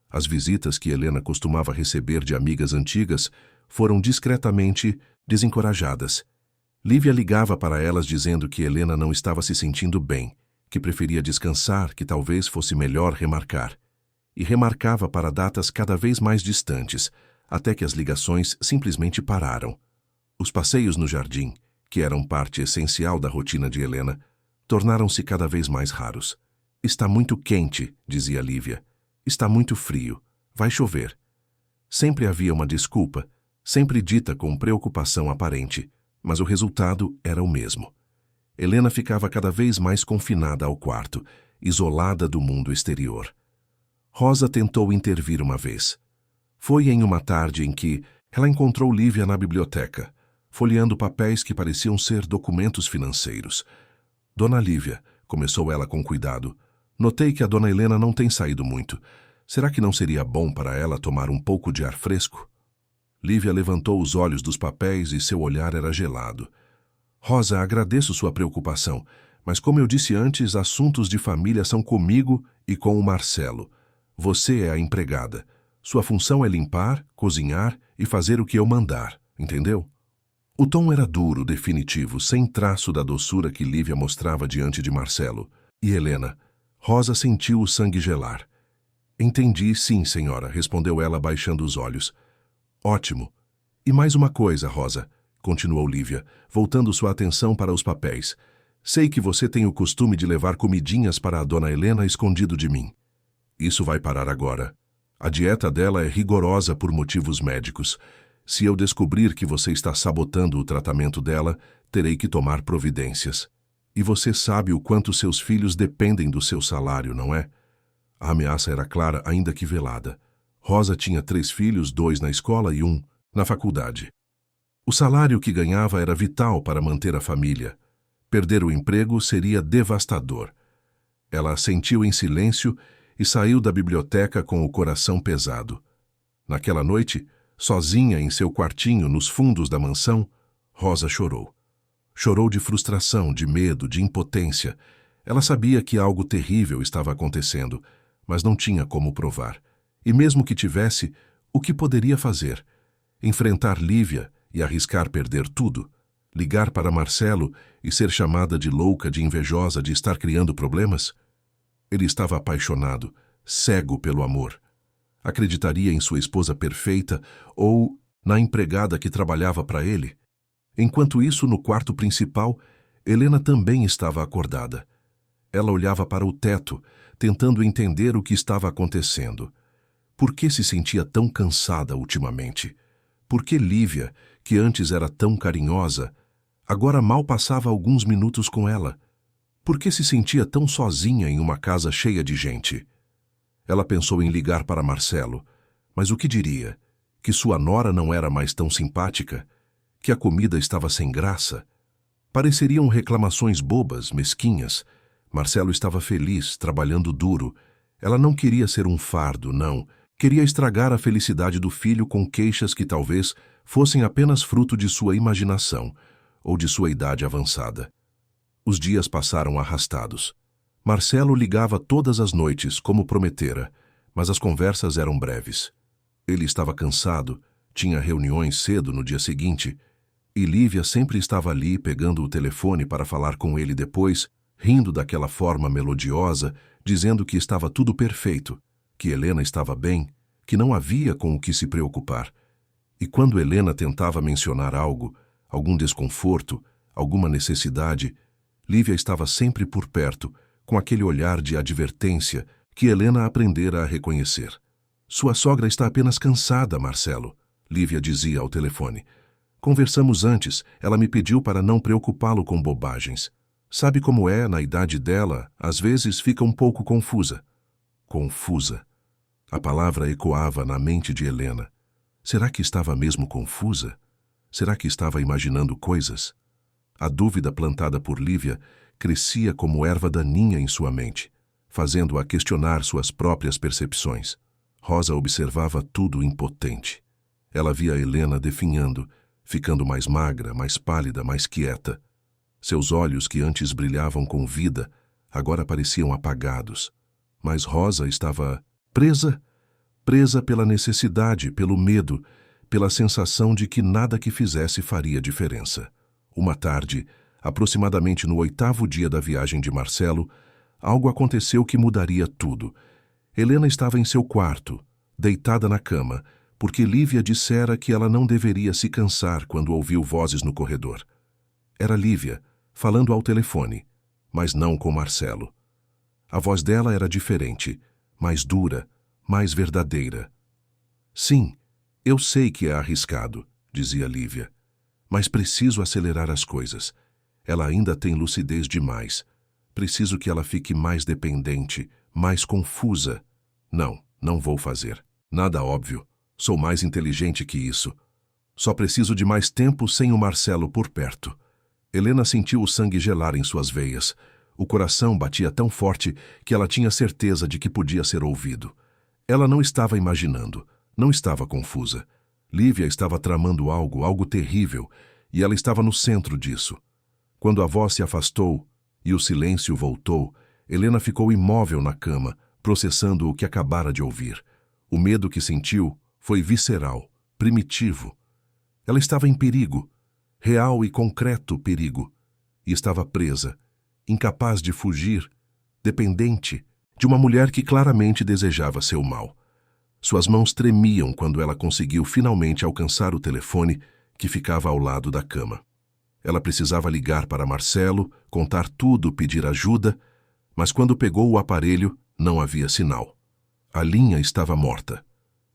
As visitas que Helena costumava receber de amigas antigas foram discretamente desencorajadas. Lívia ligava para elas dizendo que Helena não estava se sentindo bem, que preferia descansar, que talvez fosse melhor remarcar. E remarcava para datas cada vez mais distantes, até que as ligações simplesmente pararam. Os passeios no jardim, que eram parte essencial da rotina de Helena, tornaram-se cada vez mais raros. Está muito quente, dizia Lívia. Está muito frio. Vai chover. Sempre havia uma desculpa, sempre dita com preocupação aparente, mas o resultado era o mesmo. Helena ficava cada vez mais confinada ao quarto, isolada do mundo exterior. Rosa tentou intervir uma vez. Foi em uma tarde em que ela encontrou Lívia na biblioteca, folheando papéis que pareciam ser documentos financeiros. Dona Lívia, começou ela com cuidado, notei que a dona Helena não tem saído muito. Será que não seria bom para ela tomar um pouco de ar fresco? Lívia levantou os olhos dos papéis e seu olhar era gelado. Rosa, agradeço sua preocupação, mas como eu disse antes, assuntos de família são comigo e com o Marcelo. Você é a empregada. Sua função é limpar, cozinhar e fazer o que eu mandar, entendeu? O tom era duro, definitivo, sem traço da doçura que Lívia mostrava diante de Marcelo. E Helena? Rosa sentiu o sangue gelar. Entendi, sim, senhora, respondeu ela baixando os olhos. Ótimo. E mais uma coisa, Rosa, continuou Lívia, voltando sua atenção para os papéis. Sei que você tem o costume de levar comidinhas para a dona Helena escondido de mim. Isso vai parar agora. A dieta dela é rigorosa por motivos médicos. Se eu descobrir que você está sabotando o tratamento dela, terei que tomar providências. E você sabe o quanto seus filhos dependem do seu salário, não é? A ameaça era clara, ainda que velada. Rosa tinha 3 filhos, 2 na escola e 1 na faculdade. O salário que ganhava era vital para manter a família. Perder o emprego seria devastador. Ela assentiu em silêncio e saiu da biblioteca com o coração pesado. Naquela noite, sozinha em seu quartinho nos fundos da mansão, Rosa chorou. Chorou de frustração, de medo, de impotência. Ela sabia que algo terrível estava acontecendo, mas não tinha como provar. E mesmo que tivesse, o que poderia fazer? Enfrentar Lívia e arriscar perder tudo? Ligar para Marcelo e ser chamada de louca, de invejosa, de estar criando problemas? Ele estava apaixonado, cego pelo amor. Acreditaria em sua esposa perfeita ou na empregada que trabalhava para ele? Enquanto isso, no quarto principal, Helena também estava acordada. Ela olhava para o teto, tentando entender o que estava acontecendo. Por que se sentia tão cansada ultimamente? Por que Lívia, que antes era tão carinhosa, agora mal passava alguns minutos com ela? Por que se sentia tão sozinha em uma casa cheia de gente? Ela pensou em ligar para Marcelo, mas o que diria? Que sua nora não era mais tão simpática? Que a comida estava sem graça? Pareceriam reclamações bobas, mesquinhas. Marcelo estava feliz, trabalhando duro. Ela não queria ser um fardo, não. Queria estragar a felicidade do filho com queixas que talvez fossem apenas fruto de sua imaginação ou de sua idade avançada. Os dias passaram arrastados. Marcelo ligava todas as noites, como prometera, mas as conversas eram breves. Ele estava cansado, tinha reuniões cedo no dia seguinte, e Lívia sempre estava ali pegando o telefone para falar com ele depois, rindo daquela forma melodiosa, dizendo que estava tudo perfeito, que Helena estava bem, que não havia com o que se preocupar. E quando Helena tentava mencionar algo, algum desconforto, alguma necessidade, Lívia estava sempre por perto, com aquele olhar de advertência que Helena aprendera a reconhecer. Sua sogra está apenas cansada, Marcelo, Lívia dizia ao telefone. Conversamos antes, ela me pediu para não preocupá-lo com bobagens. Sabe como é, na idade dela, às vezes fica um pouco confusa. Confusa. A palavra ecoava na mente de Helena. Será que estava mesmo confusa? Será que estava imaginando coisas? A dúvida plantada por Lívia crescia como erva daninha em sua mente, fazendo-a questionar suas próprias percepções. Rosa observava tudo impotente. Ela via Helena definhando, ficando mais magra, mais pálida, mais quieta. Seus olhos, que antes brilhavam com vida, agora pareciam apagados. Mas Rosa estava presa pela necessidade, pelo medo, pela sensação de que nada que fizesse faria diferença. Uma tarde, aproximadamente no 8º dia da viagem de Marcelo, algo aconteceu que mudaria tudo. Helena estava em seu quarto, deitada na cama, porque Lívia dissera que ela não deveria se cansar quando ouviu vozes no corredor. Era Lívia, falando ao telefone, mas não com Marcelo. A voz dela era diferente, mais dura, mais verdadeira. Sim, eu sei que é arriscado, dizia Lívia, mas preciso acelerar as coisas. Ela ainda tem lucidez demais. Preciso que ela fique mais dependente, mais confusa. Não vou fazer. Nada óbvio. Sou mais inteligente que isso. Só preciso de mais tempo sem o Marcelo por perto. Helena sentiu o sangue gelar em suas veias. O coração batia tão forte que ela tinha certeza de que podia ser ouvido. Ela não estava imaginando, não estava confusa. Lívia estava tramando algo terrível, e ela estava no centro disso. Quando a voz se afastou e o silêncio voltou, Helena ficou imóvel na cama, processando o que acabara de ouvir. O medo que sentiu foi visceral, primitivo. Ela estava em perigo, real e concreto perigo, e estava presa, incapaz de fugir, dependente de uma mulher que claramente desejava seu mal. Suas mãos tremiam quando ela conseguiu finalmente alcançar o telefone que ficava ao lado da cama. Ela precisava ligar para Marcelo, contar tudo, pedir ajuda, mas quando pegou o aparelho, não havia sinal. A linha estava morta.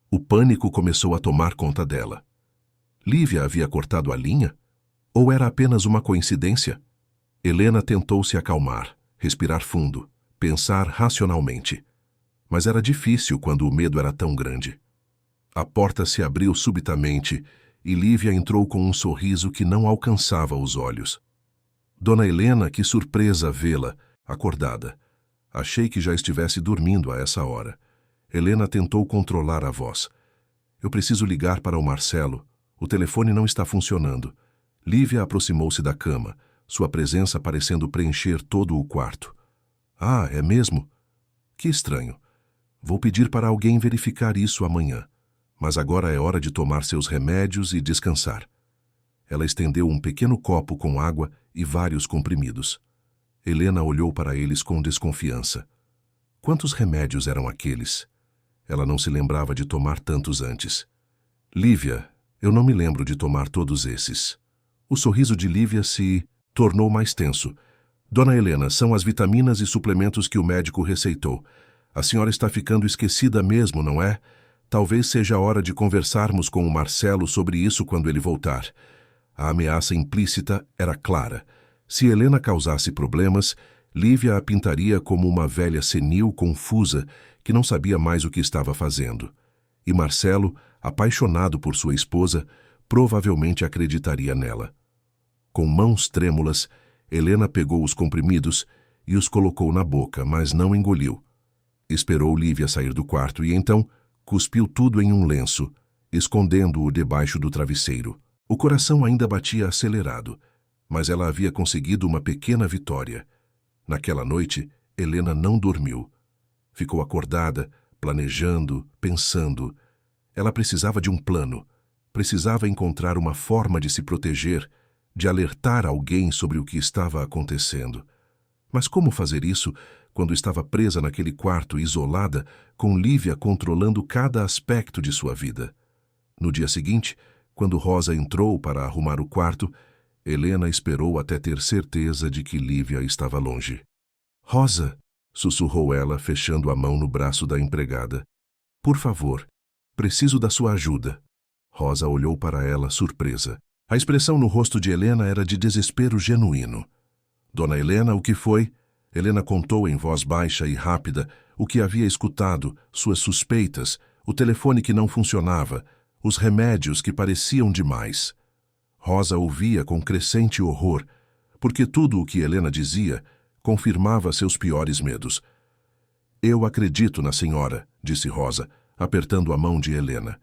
O pânico começou a tomar conta dela. Lívia havia cortado a linha? Ou era apenas uma coincidência? Helena tentou se acalmar, respirar fundo, pensar racionalmente. Mas era difícil quando o medo era tão grande. A porta se abriu subitamente e Lívia entrou com um sorriso que não alcançava os olhos. Dona Helena, que surpresa vê-la, acordada. Achei que já estivesse dormindo a essa hora. Helena tentou controlar a voz. Eu preciso ligar para o Marcelo. O telefone não está funcionando. Lívia aproximou-se da cama, sua presença parecendo preencher todo o quarto. Ah, é mesmo? Que estranho. Vou pedir para alguém verificar isso amanhã. Mas agora é hora de tomar seus remédios e descansar. Ela estendeu um pequeno copo com água e vários comprimidos. Helena olhou para eles com desconfiança. Quantos remédios eram aqueles? Ela não se lembrava de tomar tantos antes. Lívia, eu não me lembro de tomar todos esses. O sorriso de Lívia se tornou mais tenso. Dona Helena, são as vitaminas e suplementos que o médico receitou. A senhora está ficando esquecida mesmo, não é? Talvez seja a hora de conversarmos com o Marcelo sobre isso quando ele voltar. A ameaça implícita era clara. Se Helena causasse problemas, Lívia a pintaria como uma velha senil confusa que não sabia mais o que estava fazendo. E Marcelo, apaixonado por sua esposa, provavelmente acreditaria nela. Com mãos trêmulas, Helena pegou os comprimidos e os colocou na boca, mas não engoliu. Esperou Lívia sair do quarto e então cuspiu tudo em um lenço, escondendo-o debaixo do travesseiro. O coração ainda batia acelerado, mas ela havia conseguido uma pequena vitória. Naquela noite, Helena não dormiu. Ficou acordada, planejando, pensando. Ela precisava de um plano. Precisava encontrar uma forma de se proteger, de alertar alguém sobre o que estava acontecendo. Mas como fazer isso quando estava presa naquele quarto, isolada, com Lívia controlando cada aspecto de sua vida? No dia seguinte, quando Rosa entrou para arrumar o quarto, Helena esperou até ter certeza de que Lívia estava longe. Rosa, sussurrou ela, fechando a mão no braço da empregada. Por favor, preciso da sua ajuda. Rosa olhou para ela, surpresa. A expressão no rosto de Helena era de desespero genuíno. Dona Helena, o que foi? Helena contou em voz baixa e rápida o que havia escutado, suas suspeitas, o telefone que não funcionava, os remédios que pareciam demais. Rosa ouvia com crescente horror, porque tudo o que Helena dizia confirmava seus piores medos. Eu acredito na senhora, disse Rosa, apertando a mão de Helena,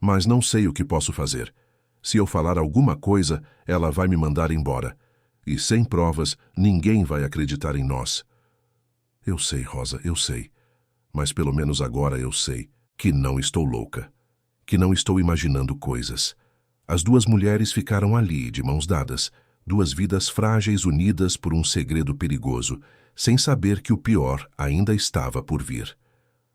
mas não sei o que posso fazer. Se eu falar alguma coisa, ela vai me mandar embora. E sem provas, ninguém vai acreditar em nós. Eu sei, Rosa, eu sei. Mas pelo menos agora eu sei que não estou louca. Que não estou imaginando coisas. As duas mulheres ficaram ali, de mãos dadas, duas vidas frágeis unidas por um segredo perigoso, sem saber que o pior ainda estava por vir.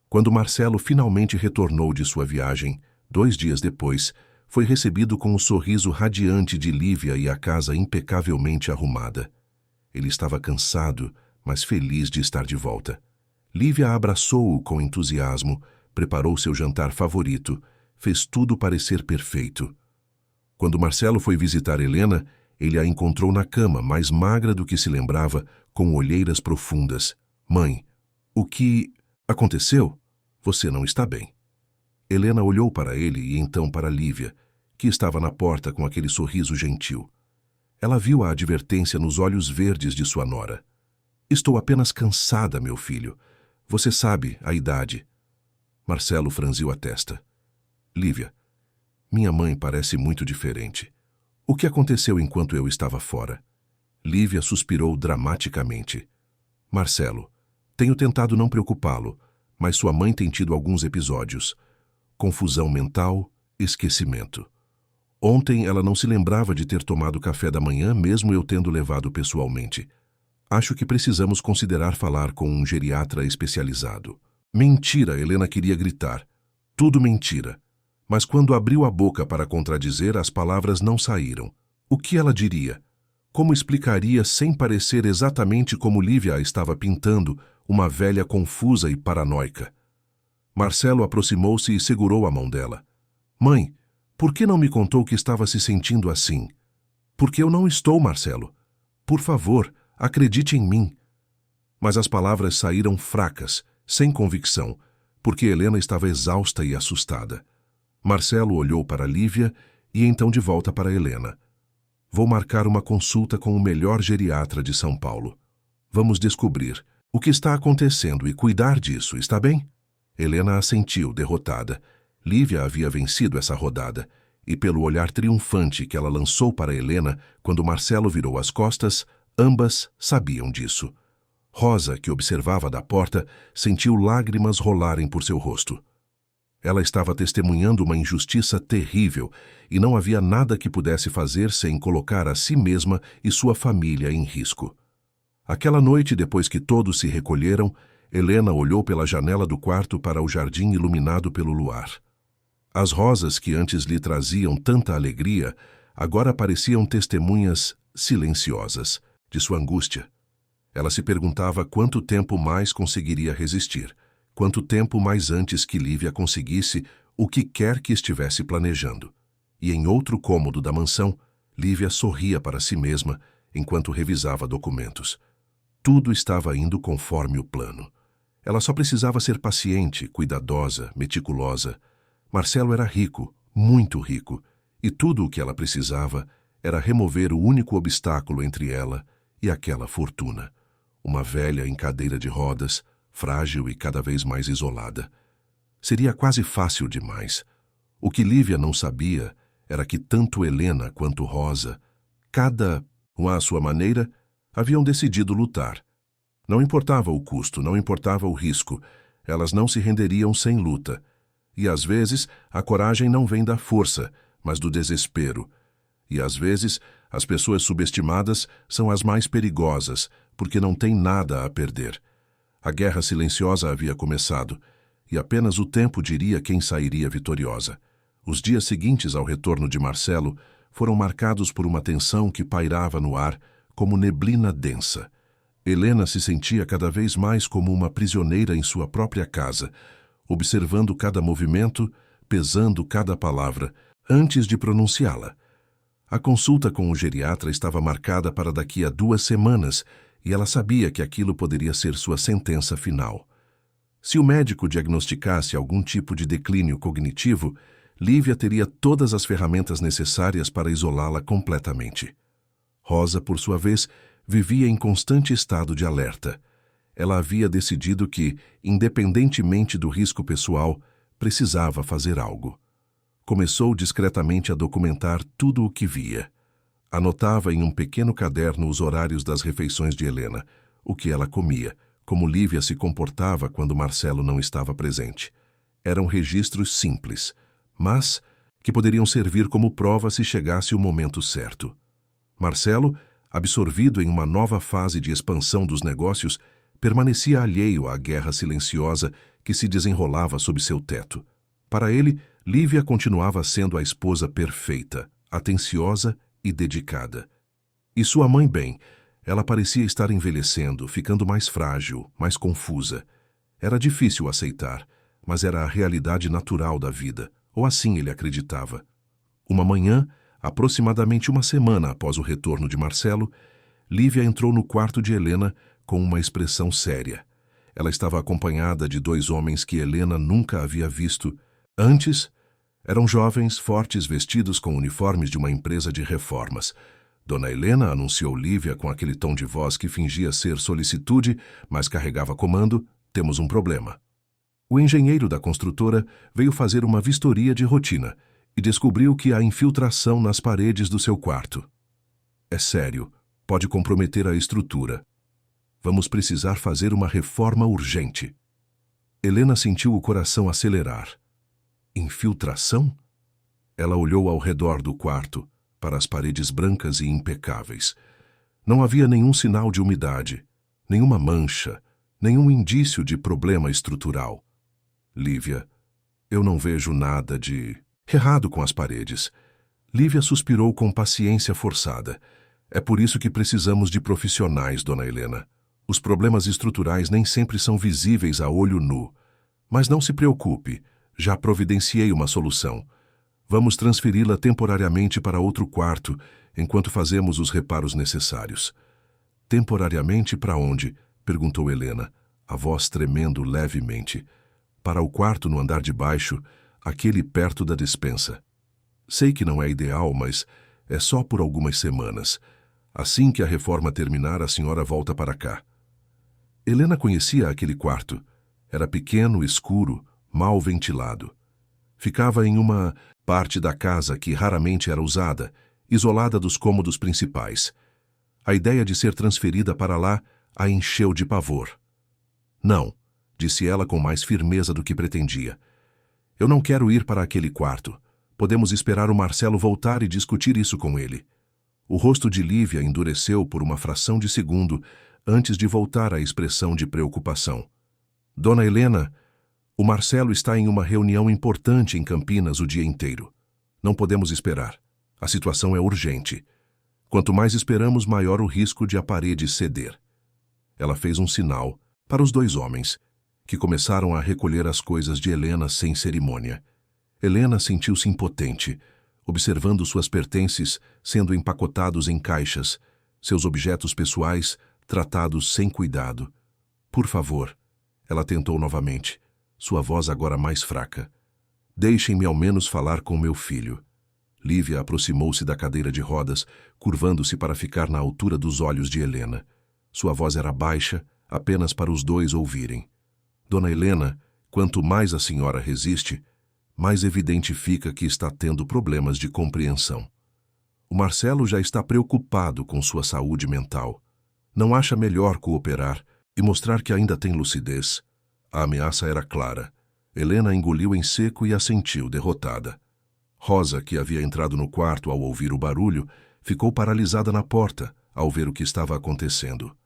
Quando Marcelo finalmente retornou de sua viagem, 2 dias depois, foi recebido com o sorriso radiante de Lívia e a casa impecavelmente arrumada. Ele estava cansado, mas feliz de estar de volta. Lívia abraçou-o com entusiasmo, preparou seu jantar favorito, fez tudo parecer perfeito. Quando Marcelo foi visitar Helena, ele a encontrou na cama, mais magra do que se lembrava, com olheiras profundas. Mãe, o que aconteceu? Você não está bem. Helena olhou para ele e então para Lívia, que estava na porta com aquele sorriso gentil. Ela viu a advertência nos olhos verdes de sua nora. Estou apenas cansada, meu filho. Você sabe, a idade. Marcelo franziu a testa. Lívia, minha mãe parece muito diferente. O que aconteceu enquanto eu estava fora? Lívia suspirou dramaticamente. Marcelo, tenho tentado não preocupá-lo, mas sua mãe tem tido alguns episódios. Confusão mental, esquecimento. Ontem ela não se lembrava de ter tomado café da manhã, mesmo eu tendo levado pessoalmente. Acho que precisamos considerar falar com um geriatra especializado. Mentira, Helena queria gritar. Tudo mentira. Mas quando abriu a boca para contradizer, as palavras não saíram. O que ela diria? Como explicaria, sem parecer exatamente como Lívia a estava pintando, uma velha confusa e paranoica? Marcelo aproximou-se e segurou a mão dela. Mãe, por que não me contou que estava se sentindo assim? Porque eu não estou, Marcelo. Por favor, acredite em mim. Mas as palavras saíram fracas, sem convicção, porque Helena estava exausta e assustada. Marcelo olhou para Lívia e então de volta para Helena. Vou marcar uma consulta com o melhor geriatra de São Paulo. Vamos descobrir o que está acontecendo e cuidar disso, está bem? Helena assentiu, derrotada. Lívia havia vencido essa rodada, e pelo olhar triunfante que ela lançou para Helena quando Marcelo virou as costas, ambas sabiam disso. Rosa, que observava da porta, sentiu lágrimas rolarem por seu rosto. Ela estava testemunhando uma injustiça terrível e não havia nada que pudesse fazer sem colocar a si mesma e sua família em risco. Aquela noite, depois que todos se recolheram, Helena olhou pela janela do quarto para o jardim iluminado pelo luar. As rosas que antes lhe traziam tanta alegria, agora pareciam testemunhas silenciosas de sua angústia. Ela se perguntava quanto tempo mais conseguiria resistir, quanto tempo mais antes que Lívia conseguisse o que quer que estivesse planejando. E em outro cômodo da mansão, Lívia sorria para si mesma enquanto revisava documentos. Tudo estava indo conforme o plano. Ela só precisava ser paciente, cuidadosa, meticulosa. Marcelo era rico, muito rico, e tudo o que ela precisava era remover o único obstáculo entre ela e aquela fortuna. Uma velha em cadeira de rodas, frágil e cada vez mais isolada. Seria quase fácil demais. O que Lívia não sabia era que tanto Helena quanto Rosa, cada um à sua maneira, haviam decidido lutar. Não importava o custo, não importava o risco, elas não se renderiam sem luta. E às vezes a coragem não vem da força, mas do desespero. E às vezes as pessoas subestimadas são as mais perigosas, porque não têm nada a perder. A guerra silenciosa havia começado, e apenas o tempo diria quem sairia vitoriosa. Os dias seguintes ao retorno de Marcelo foram marcados por uma tensão que pairava no ar como neblina densa. Helena se sentia cada vez mais como uma prisioneira em sua própria casa, observando cada movimento, pesando cada palavra, antes de pronunciá-la. A consulta com o geriatra estava marcada para daqui a 2 semanas, e ela sabia que aquilo poderia ser sua sentença final. Se o médico diagnosticasse algum tipo de declínio cognitivo, Lívia teria todas as ferramentas necessárias para isolá-la completamente. Rosa, por sua vez, vivia em constante estado de alerta. Ela havia decidido que, independentemente do risco pessoal, precisava fazer algo. Começou discretamente a documentar tudo o que via. Anotava em um pequeno caderno os horários das refeições de Helena, o que ela comia, como Lívia se comportava quando Marcelo não estava presente. Eram registros simples, mas que poderiam servir como prova se chegasse o momento certo. Marcelo, absorvido em uma nova fase de expansão dos negócios, permanecia alheio à guerra silenciosa que se desenrolava sob seu teto. Para ele, Lívia continuava sendo a esposa perfeita, atenciosa e dedicada. E sua mãe bem, ela parecia estar envelhecendo, ficando mais frágil, mais confusa. Era difícil aceitar, mas era a realidade natural da vida, ou assim ele acreditava. Uma manhã, aproximadamente uma semana após o retorno de Marcelo, Lívia entrou no quarto de Helena com uma expressão séria. Ela estava acompanhada de 2 homens que Helena nunca havia visto. Antes, eram jovens, fortes, vestidos com uniformes de uma empresa de reformas. Dona Helena anunciou Lívia com aquele tom de voz que fingia ser solicitude, mas carregava comando: "Temos um problema." O engenheiro da construtora veio fazer uma vistoria de rotina e descobriu que há infiltração nas paredes do seu quarto. "É sério, pode comprometer a estrutura. Vamos precisar fazer uma reforma urgente." Helena sentiu o coração acelerar. Infiltração? Ela olhou ao redor do quarto, para as paredes brancas e impecáveis. Não havia nenhum sinal de umidade, nenhuma mancha, nenhum indício de problema estrutural. "Lívia, eu não vejo nada de errado com as paredes." Lívia suspirou com paciência forçada. "É por isso que precisamos de profissionais, Dona Helena. Os problemas estruturais nem sempre são visíveis a olho nu. Mas não se preocupe, já providenciei uma solução. Vamos transferi-la temporariamente para outro quarto, enquanto fazemos os reparos necessários." "Temporariamente para onde?" perguntou Helena, a voz tremendo levemente. "Para o quarto no andar de baixo, aquele perto da despensa. Sei que não é ideal, mas é só por algumas semanas. Assim que a reforma terminar, a senhora volta para cá." Helena conhecia aquele quarto. Era pequeno, escuro, mal ventilado. Ficava em uma parte da casa que raramente era usada, isolada dos cômodos principais. A ideia de ser transferida para lá a encheu de pavor. "Não," disse ela com mais firmeza do que pretendia. "Eu não quero ir para aquele quarto. Podemos esperar o Marcelo voltar e discutir isso com ele." O rosto de Lívia endureceu por uma fração de segundo antes de voltar à expressão de preocupação. "Dona Helena, o Marcelo está em uma reunião importante em Campinas o dia inteiro. Não podemos esperar. A situação é urgente. Quanto mais esperamos, maior o risco de a parede ceder." Ela fez um sinal para os 2 homens, que começaram a recolher as coisas de Helena sem cerimônia. Helena sentiu-se impotente, observando suas pertences sendo empacotados em caixas, seus objetos pessoais tratados sem cuidado. "Por favor," ela tentou novamente, sua voz agora mais fraca. "Deixem-me ao menos falar com meu filho." Lívia aproximou-se da cadeira de rodas, curvando-se para ficar na altura dos olhos de Helena. Sua voz era baixa, apenas para os 2 ouvirem. "Dona Helena, quanto mais a senhora resiste, mais evidente fica que está tendo problemas de compreensão. O Marcelo já está preocupado com sua saúde mental. Não acha melhor cooperar e mostrar que ainda tem lucidez?" A ameaça era clara. Helena engoliu em seco e assentiu, derrotada. Rosa, que havia entrado no quarto ao ouvir o barulho, ficou paralisada na porta ao ver o que estava acontecendo.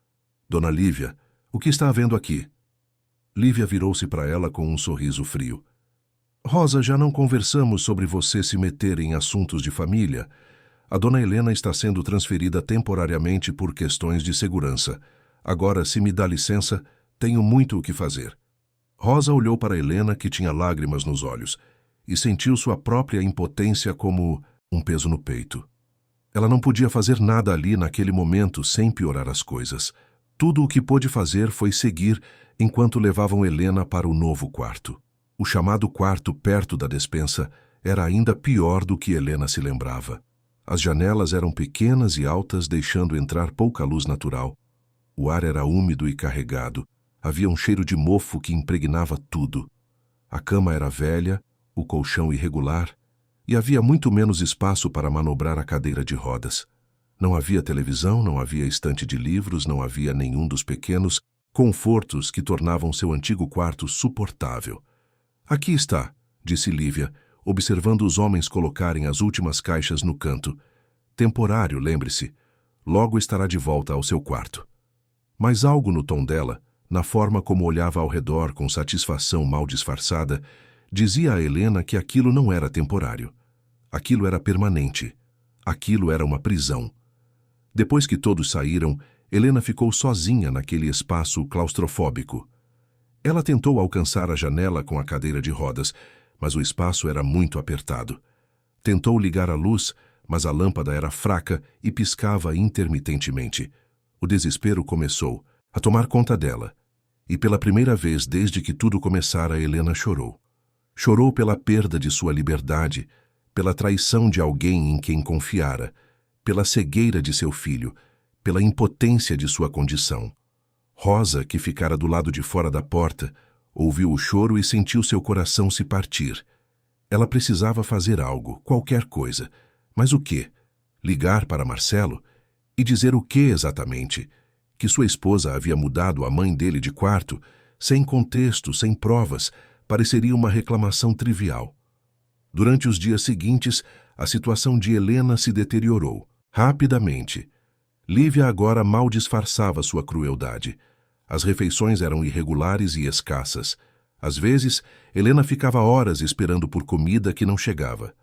"Dona Lívia, o que está havendo aqui?" Lívia virou-se para ela com um sorriso frio. "Rosa, já não conversamos sobre você se meter em assuntos de família. A Dona Helena está sendo transferida temporariamente por questões de segurança. Agora, se me dá licença, tenho muito o que fazer." Rosa olhou para Helena, que tinha lágrimas nos olhos, e sentiu sua própria impotência como um peso no peito. Ela não podia fazer nada ali naquele momento sem piorar as coisas. Tudo o que pôde fazer foi seguir enquanto levavam Helena para o novo quarto. O chamado quarto perto da despensa era ainda pior do que Helena se lembrava. As janelas eram pequenas e altas, deixando entrar pouca luz natural. O ar era úmido e carregado. Havia um cheiro de mofo que impregnava tudo. A cama era velha, o colchão irregular, e havia muito menos espaço para manobrar a cadeira de rodas. Não havia televisão, não havia estante de livros, não havia nenhum dos pequenos confortos que tornavam seu antigo quarto suportável. Aqui está, disse Lívia, observando os homens colocarem as últimas caixas no canto. Temporário, lembre-se. Logo estará de volta ao seu quarto. Mas algo no tom dela, na forma como olhava ao redor com satisfação mal disfarçada, dizia a Helena que aquilo não era temporário. Aquilo era permanente. Aquilo era uma prisão. Depois que todos saíram, Helena ficou sozinha naquele espaço claustrofóbico. Ela tentou alcançar a janela com a cadeira de rodas, mas o espaço era muito apertado. Tentou ligar a luz, mas a lâmpada era fraca e piscava intermitentemente. O desespero começou a tomar conta dela. E pela primeira vez desde que tudo começara, Helena chorou. Chorou pela perda de sua liberdade, pela traição de alguém em quem confiara, pela cegueira de seu filho, pela impotência de sua condição. Rosa, que ficara do lado de fora da porta, ouviu o choro e sentiu seu coração se partir. Ela precisava fazer algo, qualquer coisa. Mas o quê? Ligar para Marcelo? E dizer o quê exatamente? Que sua esposa havia mudado a mãe dele de quarto, sem contexto, sem provas, pareceria uma reclamação trivial. Durante os dias seguintes, a situação de Helena se deteriorou, rapidamente. Lívia agora mal disfarçava sua crueldade. As refeições eram irregulares e escassas. Às vezes, Helena ficava horas esperando por comida que não chegava.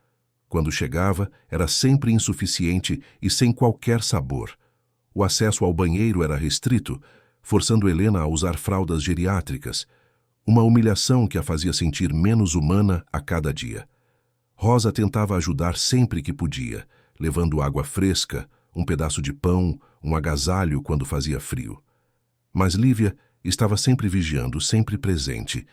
Quando chegava, era sempre insuficiente e sem qualquer sabor. O acesso ao banheiro era restrito, forçando Helena a usar fraldas geriátricas, uma humilhação que a fazia sentir menos humana a cada dia. Rosa tentava ajudar sempre que podia, levando água fresca, um pedaço de pão, um agasalho quando fazia frio. Mas Lívia estava sempre vigiando, sempre presente,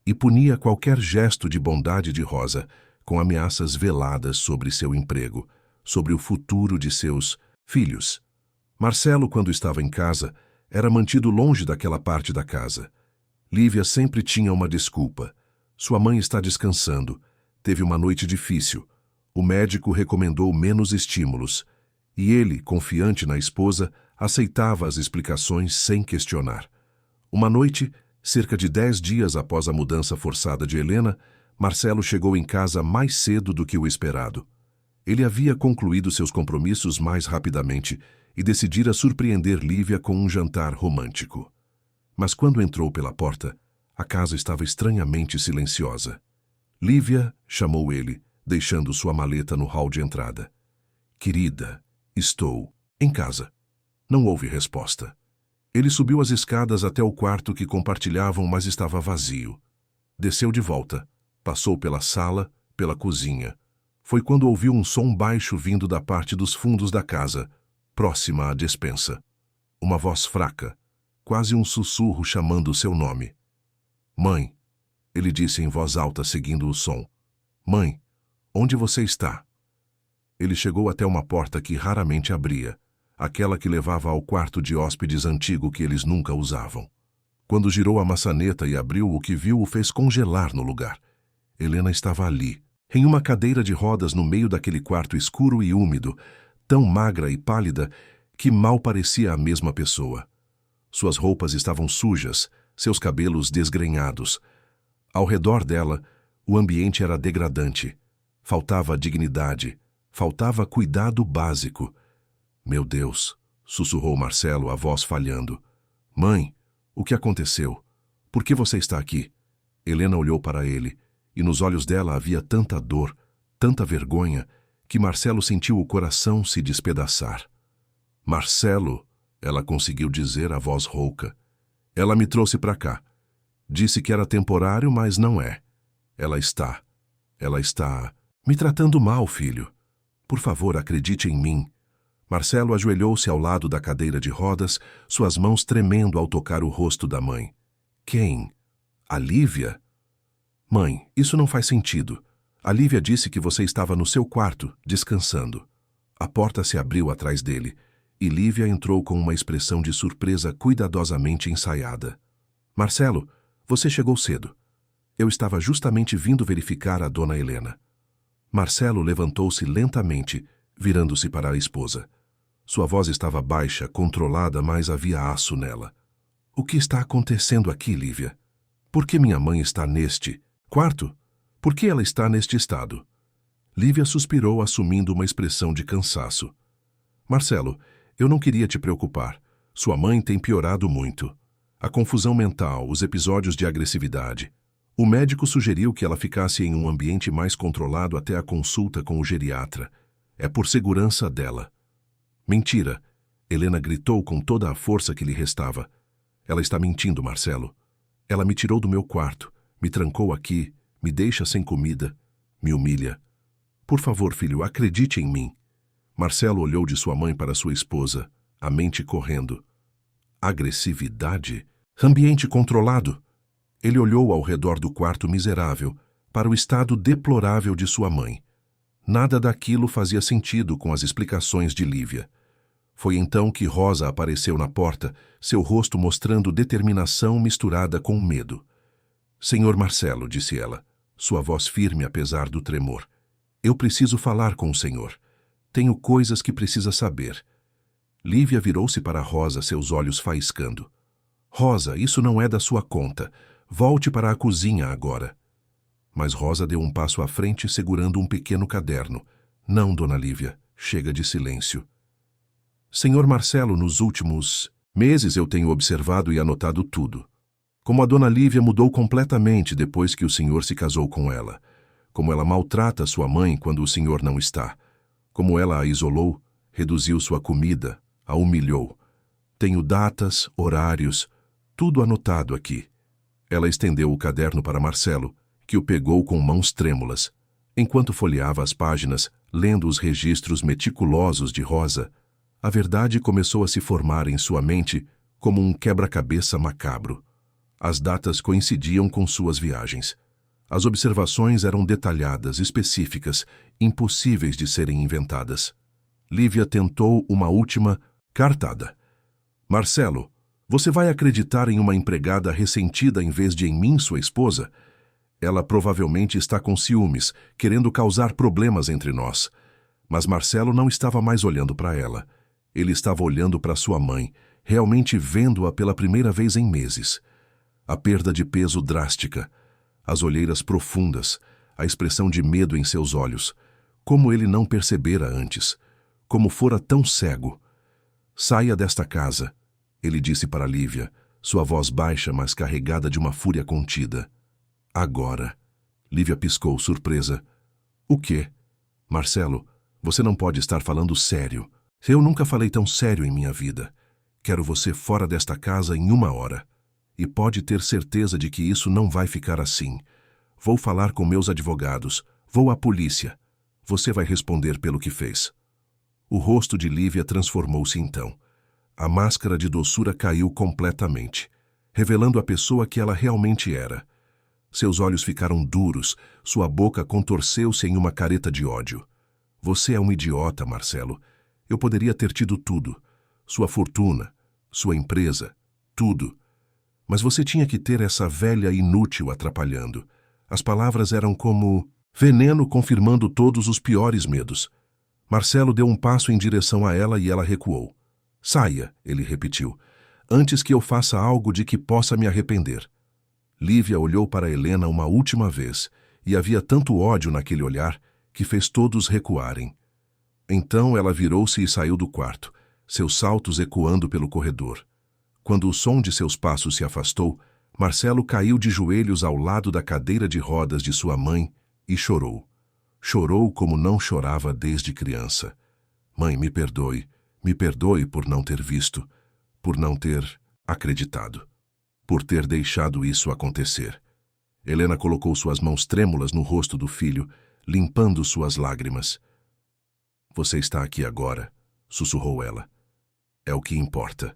e punia qualquer gesto de bondade de Rosa com ameaças veladas sobre seu emprego, sobre o futuro de seus filhos. Marcelo, quando estava em casa, era mantido longe daquela parte da casa. Lívia sempre tinha uma desculpa. Sua mãe está descansando. Teve uma noite difícil. O médico recomendou menos estímulos. E ele, confiante na esposa, aceitava as explicações sem questionar. Uma noite, cerca de 10 dias após a mudança forçada de Helena, Marcelo chegou em casa mais cedo do que o esperado. Ele havia concluído seus compromissos mais rapidamente e decidira surpreender Lívia com um jantar romântico. Mas quando entrou pela porta, a casa estava estranhamente silenciosa. Lívia chamou ele, deixando sua maleta no hall de entrada. Querida, estou em casa. Não houve resposta. Ele subiu as escadas até o quarto que compartilhavam, mas estava vazio. Desceu de volta, passou pela sala, pela cozinha. Foi quando ouviu um som baixo vindo da parte dos fundos da casa, próxima à despensa. Uma voz fraca, quase um sussurro chamando seu nome. Mãe, ele disse em voz alta seguindo o som. Mãe, onde você está? Ele chegou até uma porta que raramente abria, aquela que levava ao quarto de hóspedes antigo que eles nunca usavam. Quando girou a maçaneta e abriu, o que viu o fez congelar no lugar. Helena estava ali, em uma cadeira de rodas no meio daquele quarto escuro e úmido, tão magra e pálida que mal parecia a mesma pessoa. Suas roupas estavam sujas, seus cabelos desgrenhados. Ao redor dela, o ambiente era degradante. Faltava dignidade, faltava cuidado básico. Meu Deus, sussurrou Marcelo, a voz falhando. Mãe, o que aconteceu? Por que você está aqui? Helena olhou para ele, e nos olhos dela havia tanta dor, tanta vergonha, que Marcelo sentiu o coração se despedaçar. Marcelo, ela conseguiu dizer, a voz rouca. Ela me trouxe para cá. Disse que era temporário, mas não é. Ela está me tratando mal, filho. Por favor, acredite em mim. Marcelo ajoelhou-se ao lado da cadeira de rodas, suas mãos tremendo ao tocar o rosto da mãe. Quem? A Lívia? Mãe, isso não faz sentido. A Lívia disse que você estava no seu quarto, descansando. A porta se abriu atrás dele, e Lívia entrou com uma expressão de surpresa cuidadosamente ensaiada. Marcelo, você chegou cedo. Eu estava justamente vindo verificar a dona Helena. Marcelo levantou-se lentamente, virando-se para a esposa. Sua voz estava baixa, controlada, mas havia aço nela. O que está acontecendo aqui, Lívia? Por que minha mãe está neste quarto? Por que ela está neste estado? Lívia suspirou, assumindo uma expressão de cansaço. Marcelo, eu não queria te preocupar. Sua mãe tem piorado muito. A confusão mental, os episódios de agressividade. O médico sugeriu que ela ficasse em um ambiente mais controlado até a consulta com o geriatra. É por segurança dela. Mentira! Helena gritou com toda a força que lhe restava. Ela está mentindo, Marcelo. Ela me tirou do meu quarto, me trancou aqui, me deixa sem comida, me humilha. Por favor, filho, acredite em mim. Marcelo olhou de sua mãe para sua esposa, a mente correndo. Agressividade? Ambiente controlado? Ele olhou ao redor do quarto miserável, para o estado deplorável de sua mãe. Nada daquilo fazia sentido com as explicações de Lívia. Foi então que Rosa apareceu na porta, seu rosto mostrando determinação misturada com medo. Senhor Marcelo, disse ela, sua voz firme apesar do tremor. Eu preciso falar com o senhor. Tenho coisas que precisa saber. Lívia virou-se para Rosa, seus olhos faiscando. Rosa, isso não é da sua conta. Volte para a cozinha agora. Mas Rosa deu um passo à frente, segurando um pequeno caderno. Não, dona Lívia, chega de silêncio. Senhor Marcelo, nos últimos meses eu tenho observado e anotado tudo. Como a dona Lívia mudou completamente depois que o senhor se casou com ela. Como ela maltrata sua mãe quando o senhor não está. Como ela a isolou, reduziu sua comida, a humilhou. Tenho datas, horários, tudo anotado aqui. Ela estendeu o caderno para Marcelo, que o pegou com mãos trêmulas. Enquanto folheava as páginas, lendo os registros meticulosos de Rosa, a verdade começou a se formar em sua mente como um quebra-cabeça macabro. As datas coincidiam com suas viagens. As observações eram detalhadas, específicas, impossíveis de serem inventadas. Lívia tentou uma última cartada. Marcelo, você vai acreditar em uma empregada ressentida em vez de em mim, sua esposa? Ela provavelmente está com ciúmes, querendo causar problemas entre nós. Mas Marcelo não estava mais olhando para ela. Ele estava olhando para sua mãe, realmente vendo-a pela primeira vez em meses. A perda de peso drástica, as olheiras profundas, a expressão de medo em seus olhos. Como ele não percebera antes. Como fora tão cego. Saia desta casa, ele disse para Lívia, sua voz baixa, mas carregada de uma fúria contida. Agora. Lívia piscou, surpresa. O quê? Marcelo, você não pode estar falando sério. Eu nunca falei tão sério em minha vida. Quero você fora desta casa em 1 hora. E pode ter certeza de que isso não vai ficar assim. Vou falar com meus advogados. Vou à polícia. Você vai responder pelo que fez. O rosto de Lívia transformou-se então. A máscara de doçura caiu completamente, revelando a pessoa que ela realmente era. Seus olhos ficaram duros, sua boca contorceu-se em uma careta de ódio. Você é um idiota, Marcelo. Eu poderia ter tido tudo. Sua fortuna, sua empresa, tudo. Mas você tinha que ter essa velha inútil atrapalhando. As palavras eram como veneno confirmando todos os piores medos. Marcelo deu um passo em direção a ela e ela recuou. Saia, ele repetiu, antes que eu faça algo de que possa me arrepender. Lívia olhou para Helena uma última vez, e havia tanto ódio naquele olhar que fez todos recuarem. Então ela virou-se e saiu do quarto, seus saltos ecoando pelo corredor. Quando o som de seus passos se afastou, Marcelo caiu de joelhos ao lado da cadeira de rodas de sua mãe e chorou. Chorou como não chorava desde criança. Mãe, me perdoe por não ter visto, por não ter acreditado, por ter deixado isso acontecer. Helena colocou suas mãos trêmulas no rosto do filho, limpando suas lágrimas. Você está aqui agora, sussurrou ela. É o que importa.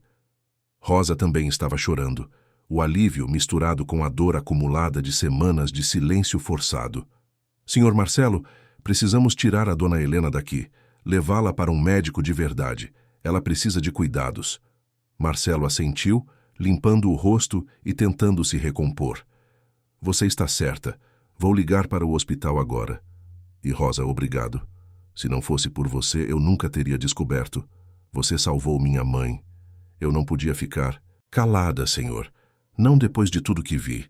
Rosa também estava chorando, o alívio misturado com a dor acumulada de semanas de silêncio forçado. Senhor Marcelo, precisamos tirar a dona Helena daqui, levá-la para um médico de verdade. Ela precisa de cuidados. Marcelo assentiu, limpando o rosto e tentando se recompor. Você está certa. Vou ligar para o hospital agora. E Rosa, obrigado. Se não fosse por você, eu nunca teria descoberto. Você salvou minha mãe. Eu não podia ficar calada, Senhor. Não depois de tudo que vi.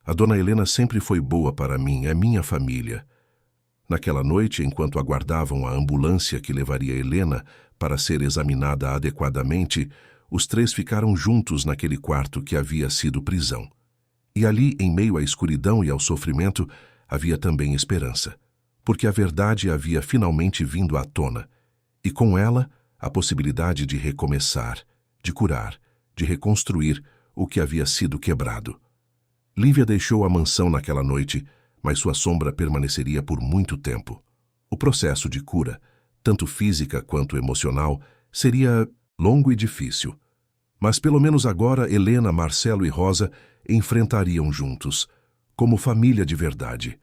A dona Helena sempre foi boa para mim, é minha família. Naquela noite, enquanto aguardavam a ambulância que levaria Helena para ser examinada adequadamente, os três ficaram juntos naquele quarto que havia sido prisão. E ali, em meio à escuridão e ao sofrimento, havia também esperança, porque a verdade havia finalmente vindo à tona, e com ela a possibilidade de recomeçar, de curar, de reconstruir o que havia sido quebrado. Lívia deixou a mansão naquela noite, mas sua sombra permaneceria por muito tempo. O processo de cura, tanto física quanto emocional, seria longo e difícil. Mas pelo menos agora Helena, Marcelo e Rosa enfrentariam juntos, como família de verdade,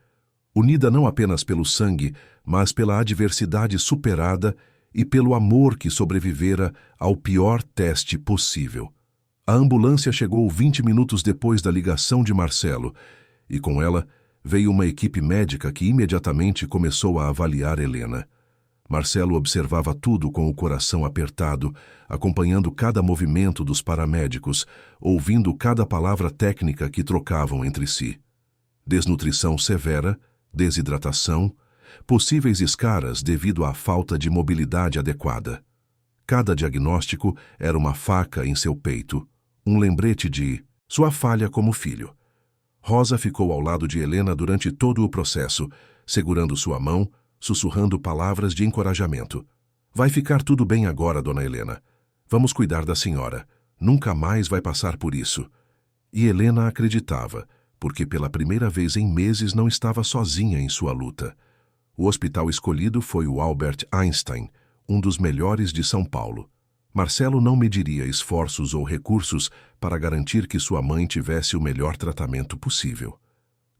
unida não apenas pelo sangue, mas pela adversidade superada e pelo amor que sobrevivera ao pior teste possível. A ambulância chegou 20 minutos depois da ligação de Marcelo, e com ela veio uma equipe médica que imediatamente começou a avaliar Helena. Marcelo observava tudo com o coração apertado, acompanhando cada movimento dos paramédicos, ouvindo cada palavra técnica que trocavam entre si. Desnutrição severa, desidratação, possíveis escaras devido à falta de mobilidade adequada. Cada diagnóstico era uma faca em seu peito, um lembrete de sua falha como filho. Rosa ficou ao lado de Helena durante todo o processo, segurando sua mão, sussurrando palavras de encorajamento. Vai ficar tudo bem agora, dona Helena. Vamos cuidar da senhora. Nunca mais vai passar por isso. E Helena acreditava, porque pela primeira vez em meses não estava sozinha em sua luta. O hospital escolhido foi o Albert Einstein, um dos melhores de São Paulo. Marcelo não mediria esforços ou recursos para garantir que sua mãe tivesse o melhor tratamento possível.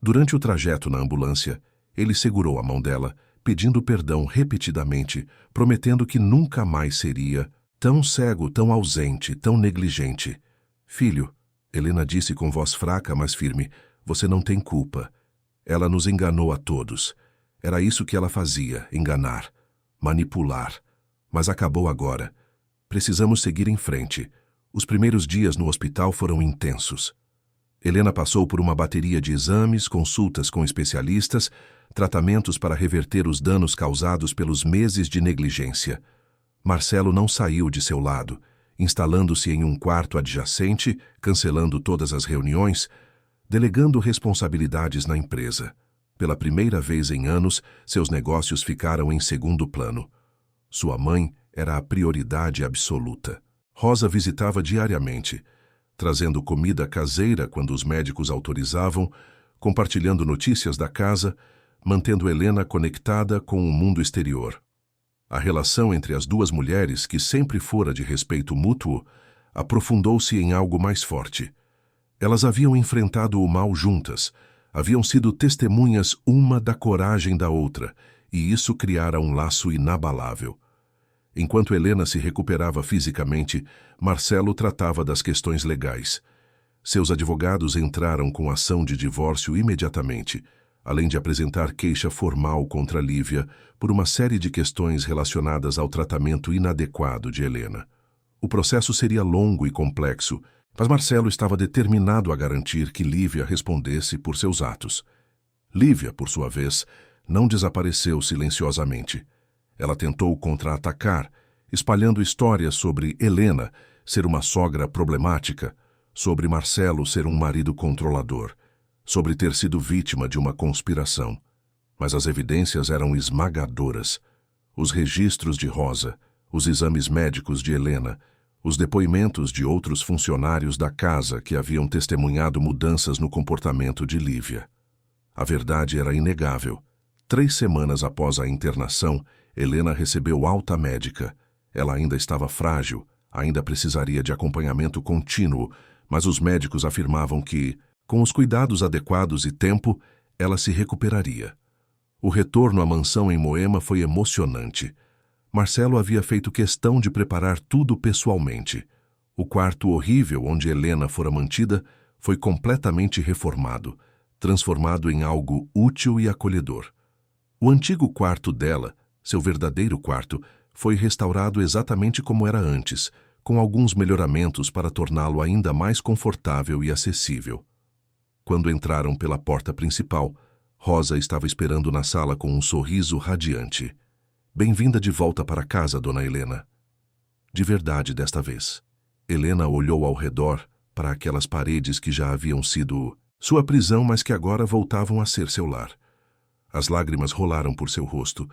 Durante o trajeto na ambulância, ele segurou a mão dela, pedindo perdão repetidamente, prometendo que nunca mais seria tão cego, tão ausente, tão negligente. Filho, Helena disse com voz fraca, mas firme, você não tem culpa. Ela nos enganou a todos. Era isso que ela fazia, enganar, manipular. Mas acabou agora. Precisamos seguir em frente. Os primeiros dias no hospital foram intensos. Helena passou por uma bateria de exames, consultas com especialistas, tratamentos para reverter os danos causados pelos meses de negligência. Marcelo não saiu de seu lado, instalando-se em um quarto adjacente, cancelando todas as reuniões, delegando responsabilidades na empresa. Pela primeira vez em anos, seus negócios ficaram em segundo plano. Sua mãe era a prioridade absoluta. Rosa visitava diariamente, trazendo comida caseira quando os médicos autorizavam, compartilhando notícias da casa, mantendo Helena conectada com o mundo exterior. A relação entre as duas mulheres, que sempre fora de respeito mútuo, aprofundou-se em algo mais forte. Elas haviam enfrentado o mal juntas, haviam sido testemunhas uma da coragem da outra, e isso criara um laço inabalável. Enquanto Helena se recuperava fisicamente, Marcelo tratava das questões legais. Seus advogados entraram com ação de divórcio imediatamente, além de apresentar queixa formal contra Lívia por uma série de questões relacionadas ao tratamento inadequado de Helena. O processo seria longo e complexo, mas Marcelo estava determinado a garantir que Lívia respondesse por seus atos. Lívia, por sua vez, não desapareceu silenciosamente. Ela tentou contra-atacar, espalhando histórias sobre Helena ser uma sogra problemática, sobre Marcelo ser um marido controlador, sobre ter sido vítima de uma conspiração. Mas as evidências eram esmagadoras. Os registros de Rosa, os exames médicos de Helena, os depoimentos de outros funcionários da casa que haviam testemunhado mudanças no comportamento de Lívia. A verdade era inegável. 3 semanas após a internação, Helena recebeu alta médica. Ela ainda estava frágil, ainda precisaria de acompanhamento contínuo, mas os médicos afirmavam que, com os cuidados adequados e tempo, ela se recuperaria. O retorno à mansão em Moema foi emocionante. Marcelo havia feito questão de preparar tudo pessoalmente. O quarto horrível onde Helena fora mantida foi completamente reformado, transformado em algo útil e acolhedor. O antigo quarto dela, seu verdadeiro quarto, foi restaurado exatamente como era antes, com alguns melhoramentos para torná-lo ainda mais confortável e acessível. Quando entraram pela porta principal, Rosa estava esperando na sala com um sorriso radiante. Bem-vinda de volta para casa, Dona Helena. De verdade desta vez. Helena olhou ao redor para aquelas paredes que já haviam sido sua prisão, mas que agora voltavam a ser seu lar. As lágrimas rolaram por seu rosto,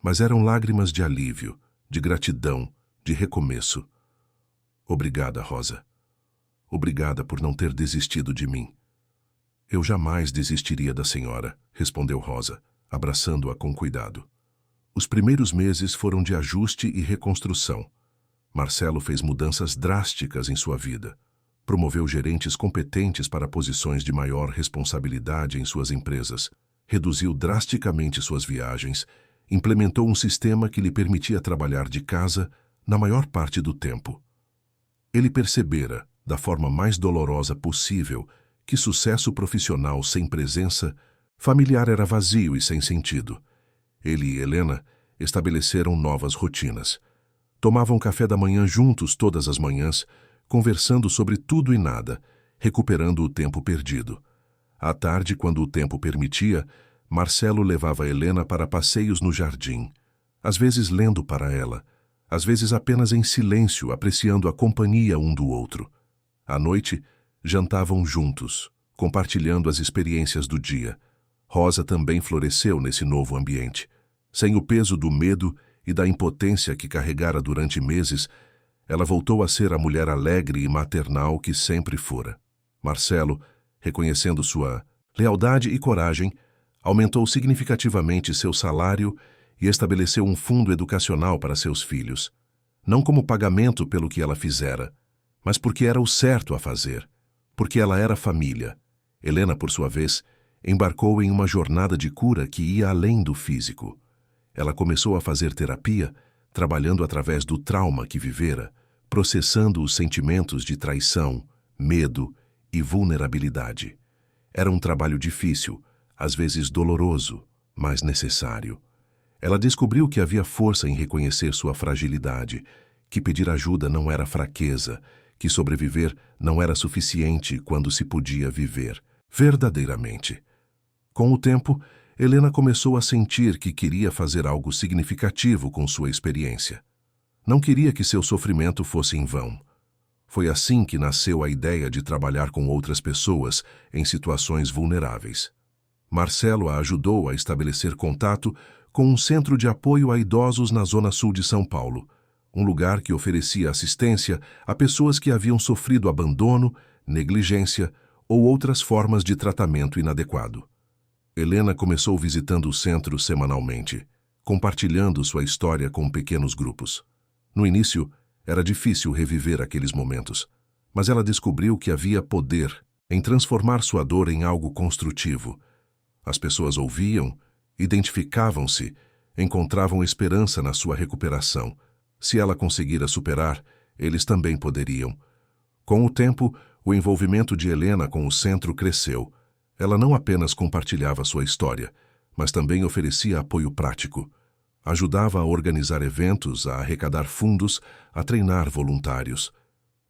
mas eram lágrimas de alívio, de gratidão, de recomeço. Obrigada, Rosa. Obrigada por não ter desistido de mim. Eu jamais desistiria da senhora, respondeu Rosa, abraçando-a com cuidado. Os primeiros meses foram de ajuste e reconstrução. Marcelo fez mudanças drásticas em sua vida. Promoveu gerentes competentes para posições de maior responsabilidade em suas empresas, reduziu drasticamente suas viagens, implementou um sistema que lhe permitia trabalhar de casa na maior parte do tempo. Ele percebera, da forma mais dolorosa possível, que sucesso profissional sem presença familiar era vazio e sem sentido. Ele e Helena estabeleceram novas rotinas. Tomavam café da manhã juntos todas as manhãs, conversando sobre tudo e nada, recuperando o tempo perdido. À tarde, quando o tempo permitia, Marcelo levava Helena para passeios no jardim, às vezes lendo para ela, às vezes apenas em silêncio, apreciando a companhia um do outro. À noite, jantavam juntos, compartilhando as experiências do dia. Rosa também floresceu nesse novo ambiente. Sem o peso do medo e da impotência que carregara durante meses, ela voltou a ser a mulher alegre e maternal que sempre fora. Marcelo, reconhecendo sua lealdade e coragem, aumentou significativamente seu salário e estabeleceu um fundo educacional para seus filhos, não como pagamento pelo que ela fizera, mas porque era o certo a fazer, porque ela era família. Helena, por sua vez, embarcou em uma jornada de cura que ia além do físico. Ela começou a fazer terapia, trabalhando através do trauma que vivera, processando os sentimentos de traição, medo e vulnerabilidade. Era um trabalho difícil, às vezes doloroso, mas necessário. Ela descobriu que havia força em reconhecer sua fragilidade, que pedir ajuda não era fraqueza, que sobreviver não era suficiente quando se podia viver verdadeiramente. Com o tempo, Helena começou a sentir que queria fazer algo significativo com sua experiência. Não queria que seu sofrimento fosse em vão. Foi assim que nasceu a ideia de trabalhar com outras pessoas em situações vulneráveis. Marcelo a ajudou a estabelecer contato com um centro de apoio a idosos na zona sul de São Paulo, um lugar que oferecia assistência a pessoas que haviam sofrido abandono, negligência ou outras formas de tratamento inadequado. Helena começou visitando o centro semanalmente, compartilhando sua história com pequenos grupos. No início, era difícil reviver aqueles momentos, mas ela descobriu que havia poder em transformar sua dor em algo construtivo. As pessoas ouviam, identificavam-se, encontravam esperança na sua recuperação. Se ela conseguira superar, eles também poderiam. Com o tempo, o envolvimento de Helena com o centro cresceu. Ela não apenas compartilhava sua história, mas também oferecia apoio prático. Ajudava a organizar eventos, a arrecadar fundos, a treinar voluntários.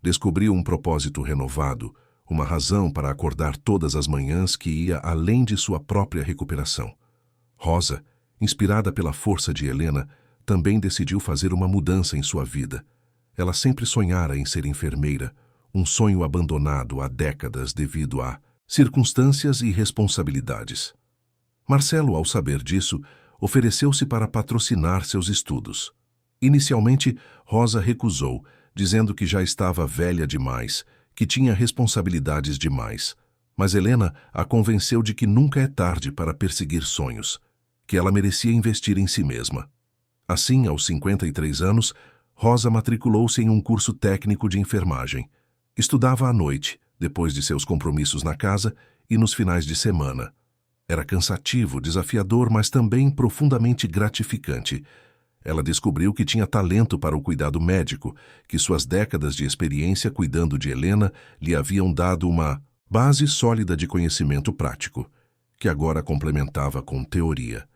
Descobriu um propósito renovado, uma razão para acordar todas as manhãs que ia além de sua própria recuperação. Rosa, inspirada pela força de Helena, também decidiu fazer uma mudança em sua vida. Ela sempre sonhara em ser enfermeira, um sonho abandonado há décadas devido a circunstâncias e responsabilidades. Marcelo, ao saber disso, ofereceu-se para patrocinar seus estudos. Inicialmente, Rosa recusou, dizendo que já estava velha demais, que tinha responsabilidades demais. Mas Helena a convenceu de que nunca é tarde para perseguir sonhos, que ela merecia investir em si mesma. Assim, aos 53 anos, Rosa matriculou-se em um curso técnico de enfermagem. Estudava à noite, depois de seus compromissos na casa e nos finais de semana. Era cansativo, desafiador, mas também profundamente gratificante. Ela descobriu que tinha talento para o cuidado médico, que suas décadas de experiência cuidando de Helena lhe haviam dado uma base sólida de conhecimento prático, que agora complementava com teoria.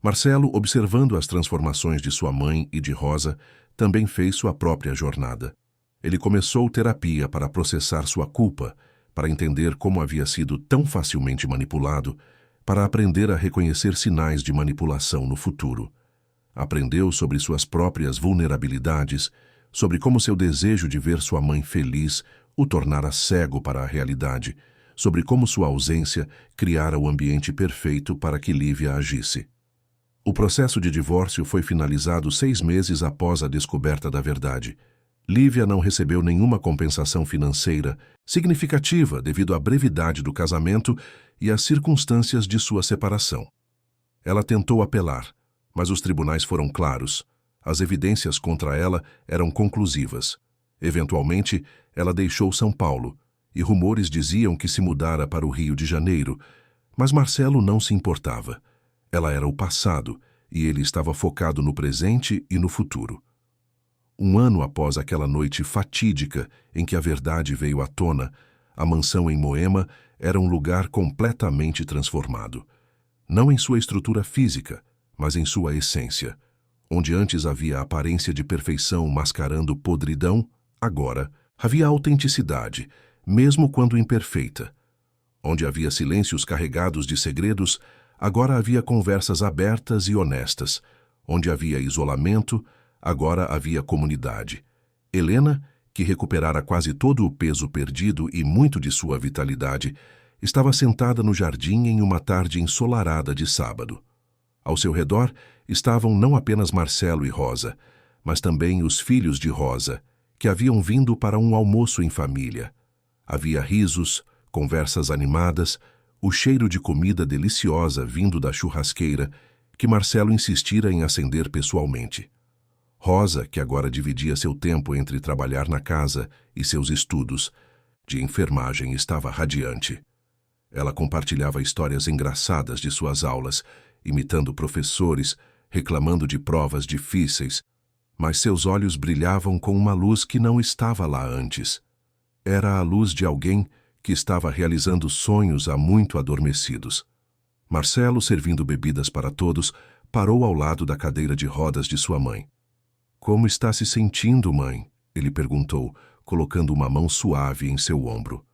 Marcelo, observando as transformações de sua mãe e de Rosa, também fez sua própria jornada. Ele começou terapia para processar sua culpa, para entender como havia sido tão facilmente manipulado, para aprender a reconhecer sinais de manipulação no futuro. Aprendeu sobre suas próprias vulnerabilidades, sobre como seu desejo de ver sua mãe feliz o tornara cego para a realidade, sobre como sua ausência criara o ambiente perfeito para que Lívia agisse. O processo de divórcio foi finalizado 6 meses após a descoberta da verdade. Lívia não recebeu nenhuma compensação financeira significativa devido à brevidade do casamento e às circunstâncias de sua separação. Ela tentou apelar, mas os tribunais foram claros. As evidências contra ela eram conclusivas. Eventualmente, ela deixou São Paulo, e rumores diziam que se mudara para o Rio de Janeiro, mas Marcelo não se importava. Ela era o passado, e ele estava focado no presente e no futuro. 1 ano após aquela noite fatídica em que a verdade veio à tona, a mansão em Moema era um lugar completamente transformado. Não em sua estrutura física, mas em sua essência. Onde antes havia a aparência de perfeição mascarando podridão, agora havia autenticidade, mesmo quando imperfeita. Onde havia silêncios carregados de segredos, agora havia conversas abertas e honestas. Onde havia isolamento, agora havia comunidade. Helena, que recuperara quase todo o peso perdido e muito de sua vitalidade, estava sentada no jardim em uma tarde ensolarada de sábado. Ao seu redor estavam não apenas Marcelo e Rosa, mas também os filhos de Rosa, que haviam vindo para um almoço em família. Havia risos, conversas animadas, o cheiro de comida deliciosa vindo da churrasqueira, que Marcelo insistira em acender pessoalmente. Rosa, que agora dividia seu tempo entre trabalhar na casa e seus estudos de enfermagem, estava radiante. Ela compartilhava histórias engraçadas de suas aulas, imitando professores, reclamando de provas difíceis, mas seus olhos brilhavam com uma luz que não estava lá antes. Era a luz de alguém que estava realizando sonhos há muito adormecidos. Marcelo, servindo bebidas para todos, parou ao lado da cadeira de rodas de sua mãe. "Como está se sentindo, mãe?" ele perguntou, colocando uma mão suave em seu ombro.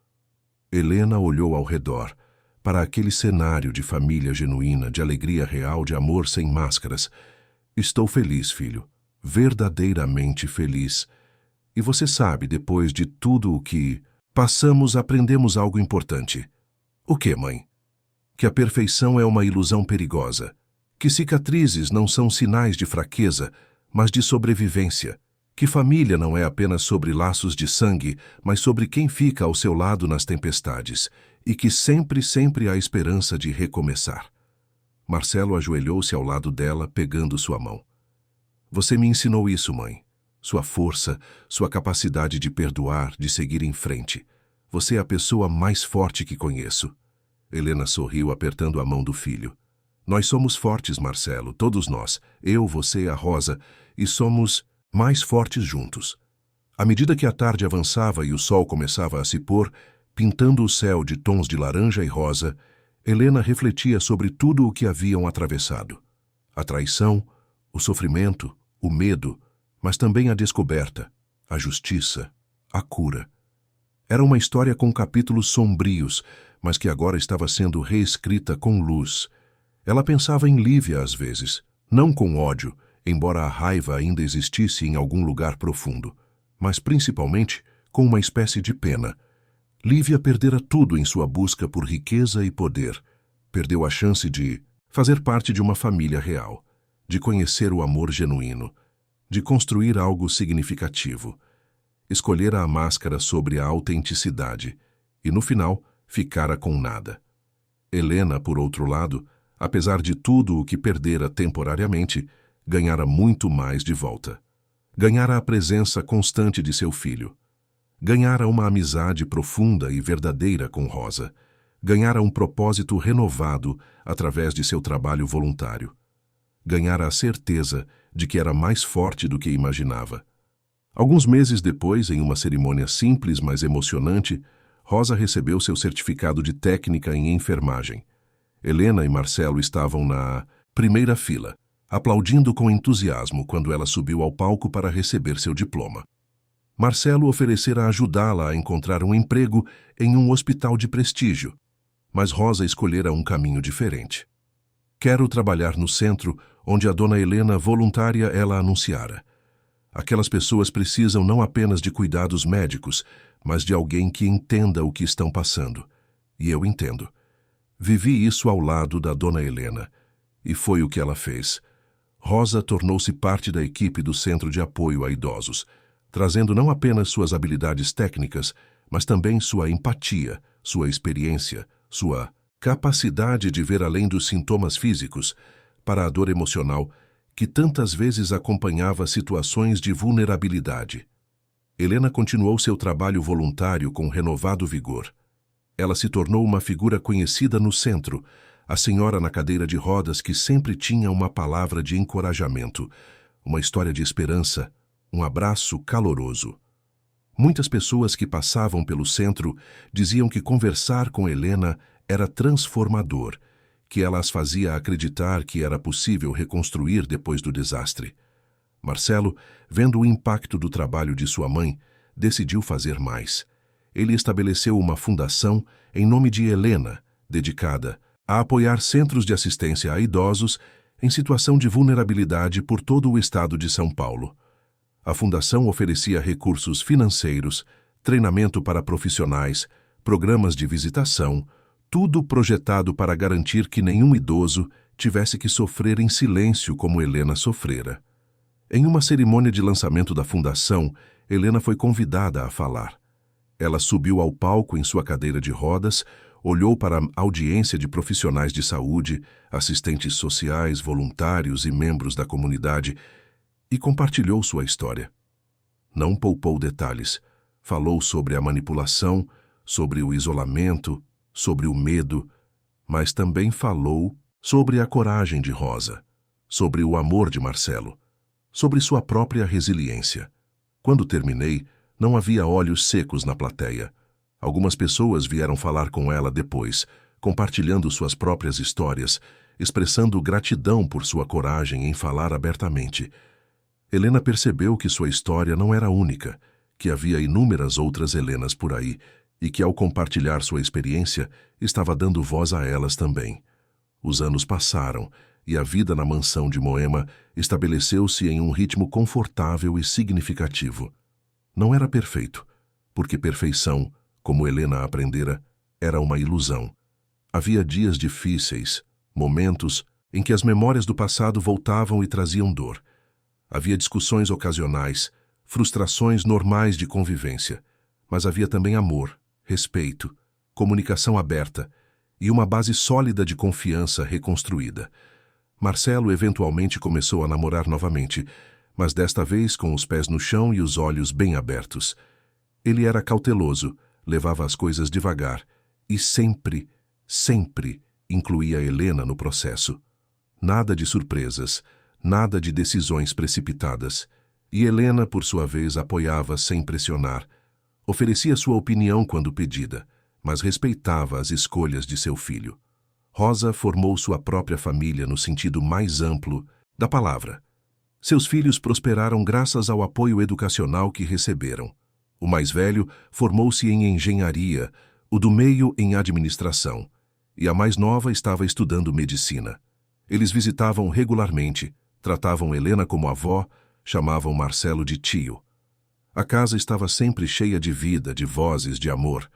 Helena olhou ao redor, para aquele cenário de família genuína, de alegria real, de amor sem máscaras. "Estou feliz, filho, verdadeiramente feliz. E você sabe, depois de tudo o que passamos, aprendemos algo importante." "O que, mãe?" "Que a perfeição é uma ilusão perigosa, que cicatrizes não são sinais de fraqueza, mas de sobrevivência, que família não é apenas sobre laços de sangue, mas sobre quem fica ao seu lado nas tempestades, e que sempre há esperança de recomeçar." Marcelo ajoelhou-se ao lado dela, pegando sua mão. "Você me ensinou isso, mãe. Sua força, sua capacidade de perdoar, de seguir em frente. Você é a pessoa mais forte que conheço." Helena sorriu, apertando a mão do filho. "Nós somos fortes, Marcelo, todos nós, eu, você, a Rosa, e somos mais fortes juntos." À medida que a tarde avançava e o sol começava a se pôr, pintando o céu de tons de laranja e rosa, Helena refletia sobre tudo o que haviam atravessado. A traição, o sofrimento, o medo, mas também a descoberta, a justiça, a cura. Era uma história com capítulos sombrios, mas que agora estava sendo reescrita com luz. Ela pensava em Lívia às vezes, não com ódio, embora a raiva ainda existisse em algum lugar profundo, mas principalmente com uma espécie de pena. Lívia perdera tudo em sua busca por riqueza e poder. Perdeu a chance de fazer parte de uma família real, de conhecer o amor genuíno, de construir algo significativo. Escolhera a máscara sobre a autenticidade e, no final, ficara com nada. Helena, por outro lado, apesar de tudo o que perdera temporariamente, ganhara muito mais de volta. Ganhara a presença constante de seu filho. Ganhara uma amizade profunda e verdadeira com Rosa. Ganhara um propósito renovado através de seu trabalho voluntário. Ganhara a certeza de que era mais forte do que imaginava. Alguns meses depois, em uma cerimônia simples, mas emocionante, Rosa recebeu seu certificado de técnica em enfermagem. Helena e Marcelo estavam na Primeira fila, aplaudindo com entusiasmo quando ela subiu ao palco para receber seu diploma. Marcelo oferecera ajudá-la a encontrar um emprego em um hospital de prestígio, mas Rosa escolhera um caminho diferente. Quero trabalhar no centro onde a dona Helena voluntária ela anunciara. Aquelas pessoas precisam não apenas de cuidados médicos, mas de alguém que entenda o que estão passando. E eu entendo. Vivi isso ao lado da dona Helena, e foi o que ela fez. Rosa tornou-se parte da equipe do Centro de Apoio a Idosos, trazendo não apenas suas habilidades técnicas, mas também sua empatia, sua experiência, sua capacidade de ver além dos sintomas físicos para a dor emocional que tantas vezes acompanhava situações de vulnerabilidade. Helena continuou seu trabalho voluntário com renovado vigor. Ela se tornou uma figura conhecida no centro, a senhora na cadeira de rodas que sempre tinha uma palavra de encorajamento, uma história de esperança, um abraço caloroso. Muitas pessoas que passavam pelo centro diziam que conversar com Helena era transformador, que ela as fazia acreditar que era possível reconstruir depois do desastre. Marcelo, vendo o impacto do trabalho de sua mãe, decidiu fazer mais. Ele estabeleceu uma fundação em nome de Helena, dedicada a apoiar centros de assistência a idosos em situação de vulnerabilidade por todo o estado de São Paulo. A fundação oferecia recursos financeiros, treinamento para profissionais, programas de visitação, tudo projetado para garantir que nenhum idoso tivesse que sofrer em silêncio como Helena sofrera. Em uma cerimônia de lançamento da fundação, Helena foi convidada a falar. Ela subiu ao palco em sua cadeira de rodas, olhou para a audiência de profissionais de saúde, assistentes sociais, voluntários e membros da comunidade e compartilhou sua história. Não poupou detalhes. Falou sobre a manipulação, sobre o isolamento, sobre o medo, mas também falou sobre a coragem de Rosa, sobre o amor de Marcelo, sobre sua própria resiliência. Quando terminei, não havia olhos secos na plateia. Algumas pessoas vieram falar com ela depois, compartilhando suas próprias histórias, expressando gratidão por sua coragem em falar abertamente. Helena percebeu que sua história não era única, que havia inúmeras outras Helenas por aí, e que, ao compartilhar sua experiência, estava dando voz a elas também. Os anos passaram, e a vida na mansão de Moema estabeleceu-se em um ritmo confortável e significativo. Não era perfeito, porque perfeição, como Helena aprendera, era uma ilusão. Havia dias difíceis, momentos em que as memórias do passado voltavam e traziam dor. Havia discussões ocasionais, frustrações normais de convivência, mas havia também amor, respeito, comunicação aberta e uma base sólida de confiança reconstruída. Marcelo eventualmente começou a namorar novamente, mas desta vez com os pés no chão e os olhos bem abertos. Ele era cauteloso, levava as coisas devagar e sempre incluía Helena no processo. Nada de surpresas, nada de decisões precipitadas. E Helena, por sua vez, apoiava sem pressionar. Oferecia sua opinião quando pedida, mas respeitava as escolhas de seu filho. Rosa formou sua própria família no sentido mais amplo da palavra. Seus filhos prosperaram graças ao apoio educacional que receberam. O mais velho formou-se em engenharia, o do meio em administração, e a mais nova estava estudando medicina. Eles visitavam regularmente, tratavam Helena como avó, chamavam Marcelo de tio. A casa estava sempre cheia de vida, de vozes, de amor.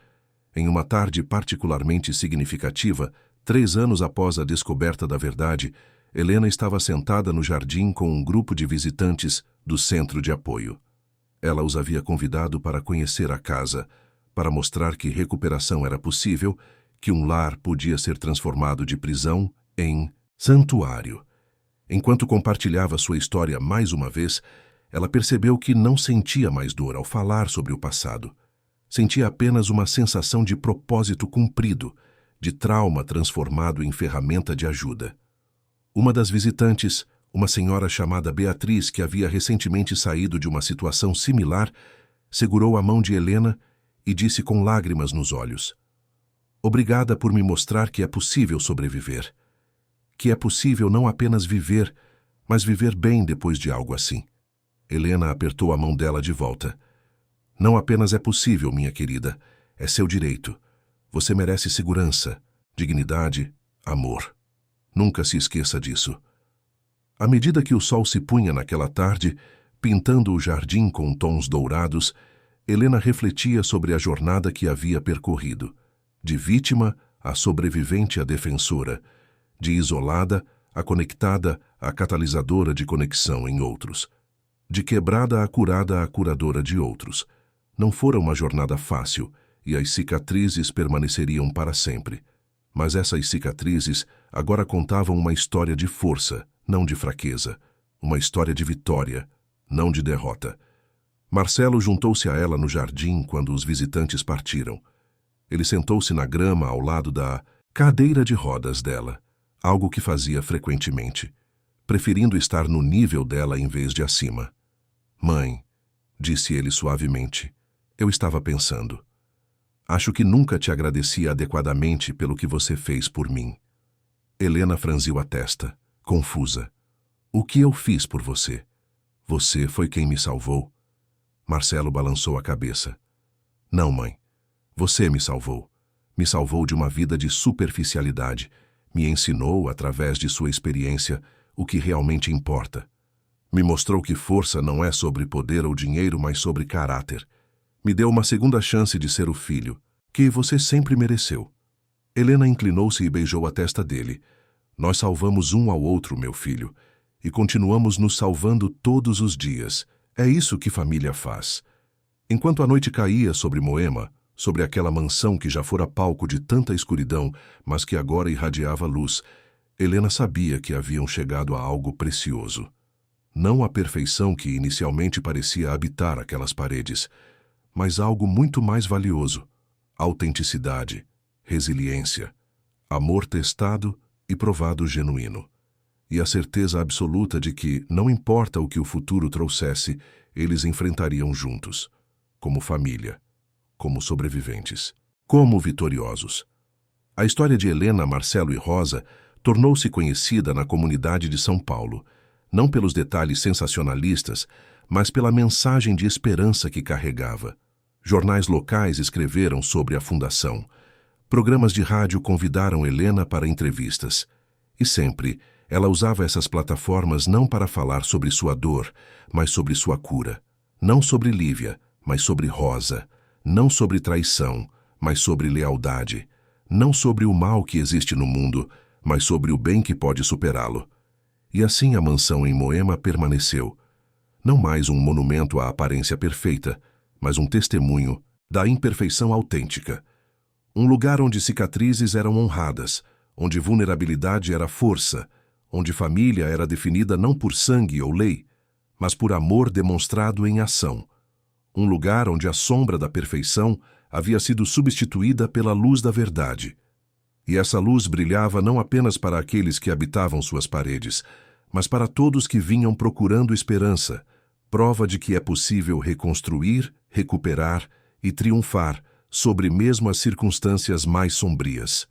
Em uma tarde particularmente significativa, 3 anos após a descoberta da verdade, Helena estava sentada no jardim com um grupo de visitantes do Centro de Apoio. Ela os havia convidado para conhecer a casa, para mostrar que recuperação era possível, que um lar podia ser transformado de prisão em santuário. Enquanto compartilhava sua história mais uma vez, ela percebeu que não sentia mais dor ao falar sobre o passado. Sentia apenas uma sensação de propósito cumprido, de trauma transformado em ferramenta de ajuda. Uma das visitantes, uma senhora chamada Beatriz, que havia recentemente saído de uma situação similar, segurou a mão de Helena e disse com lágrimas nos olhos: "Obrigada por me mostrar que é possível sobreviver. que é possível não apenas viver, mas viver bem depois de algo assim. Helena apertou a mão dela de volta. Não apenas é possível, minha querida, é seu direito. Você merece segurança, dignidade, amor. Nunca se esqueça disso. À medida que o sol se punha naquela tarde, pintando o jardim com tons dourados, Helena refletia sobre a jornada que havia percorrido, de vítima a sobrevivente a defensora, de isolada a conectada a catalisadora de conexão em outros, de quebrada a curada a curadora de outros. Não fora uma jornada fácil, e as cicatrizes permaneceriam para sempre. Mas essas cicatrizes agora contavam uma história de força, não de fraqueza, uma história de vitória, não de derrota. Marcelo juntou-se a ela no jardim quando os visitantes partiram. Ele sentou-se na grama ao lado da cadeira de rodas dela, algo que fazia frequentemente, preferindo estar no nível dela em vez de acima. Mãe, disse ele suavemente, eu estava pensando. Acho que nunca te agradeci adequadamente pelo que você fez por mim. Helena franziu a testa, confusa. O que eu fiz por você? Você foi quem me salvou? Marcelo balançou a cabeça. Não, mãe. Você me salvou. Me salvou de uma vida de superficialidade. Me ensinou, através de sua experiência, o que realmente importa. Me mostrou que força não é sobre poder ou dinheiro, mas sobre caráter. Me deu uma segunda chance de ser o filho, que você sempre mereceu. Helena inclinou-se e beijou a testa dele. Nós salvamos um ao outro, meu filho, e continuamos nos salvando todos os dias. É isso que família faz. Enquanto a noite caía sobre Moema, sobre aquela mansão que já fora palco de tanta escuridão, mas que agora irradiava luz, Helena sabia que haviam chegado a algo precioso. Não a perfeição que inicialmente parecia habitar aquelas paredes, mas algo muito mais valioso: autenticidade, resiliência, amor testado e provado genuíno. E a certeza absoluta de que, não importa o que o futuro trouxesse, eles enfrentariam juntos, como família, como sobreviventes, como vitoriosos. A história de Helena, Marcelo e Rosa tornou-se conhecida na comunidade de São Paulo, não pelos detalhes sensacionalistas, mas pela mensagem de esperança que carregava. Jornais locais escreveram sobre a fundação. Programas de rádio convidaram Helena para entrevistas. E sempre, ela usava essas plataformas não para falar sobre sua dor, mas sobre sua cura. Não sobre Lívia, mas sobre Rosa. Não sobre traição, mas sobre lealdade. Não sobre o mal que existe no mundo, mas sobre o bem que pode superá-lo. E assim a mansão em Moema permaneceu. Não mais um monumento à aparência perfeita, mas um testemunho da imperfeição autêntica. Um lugar onde cicatrizes eram honradas, onde vulnerabilidade era força, onde família era definida não por sangue ou lei, mas por amor demonstrado em ação. Um lugar onde a sombra da perfeição havia sido substituída pela luz da verdade. E essa luz brilhava não apenas para aqueles que habitavam suas paredes, mas para todos que vinham procurando esperança, prova de que é possível reconstruir, recuperar e triunfar sobre mesmo as circunstâncias mais sombrias.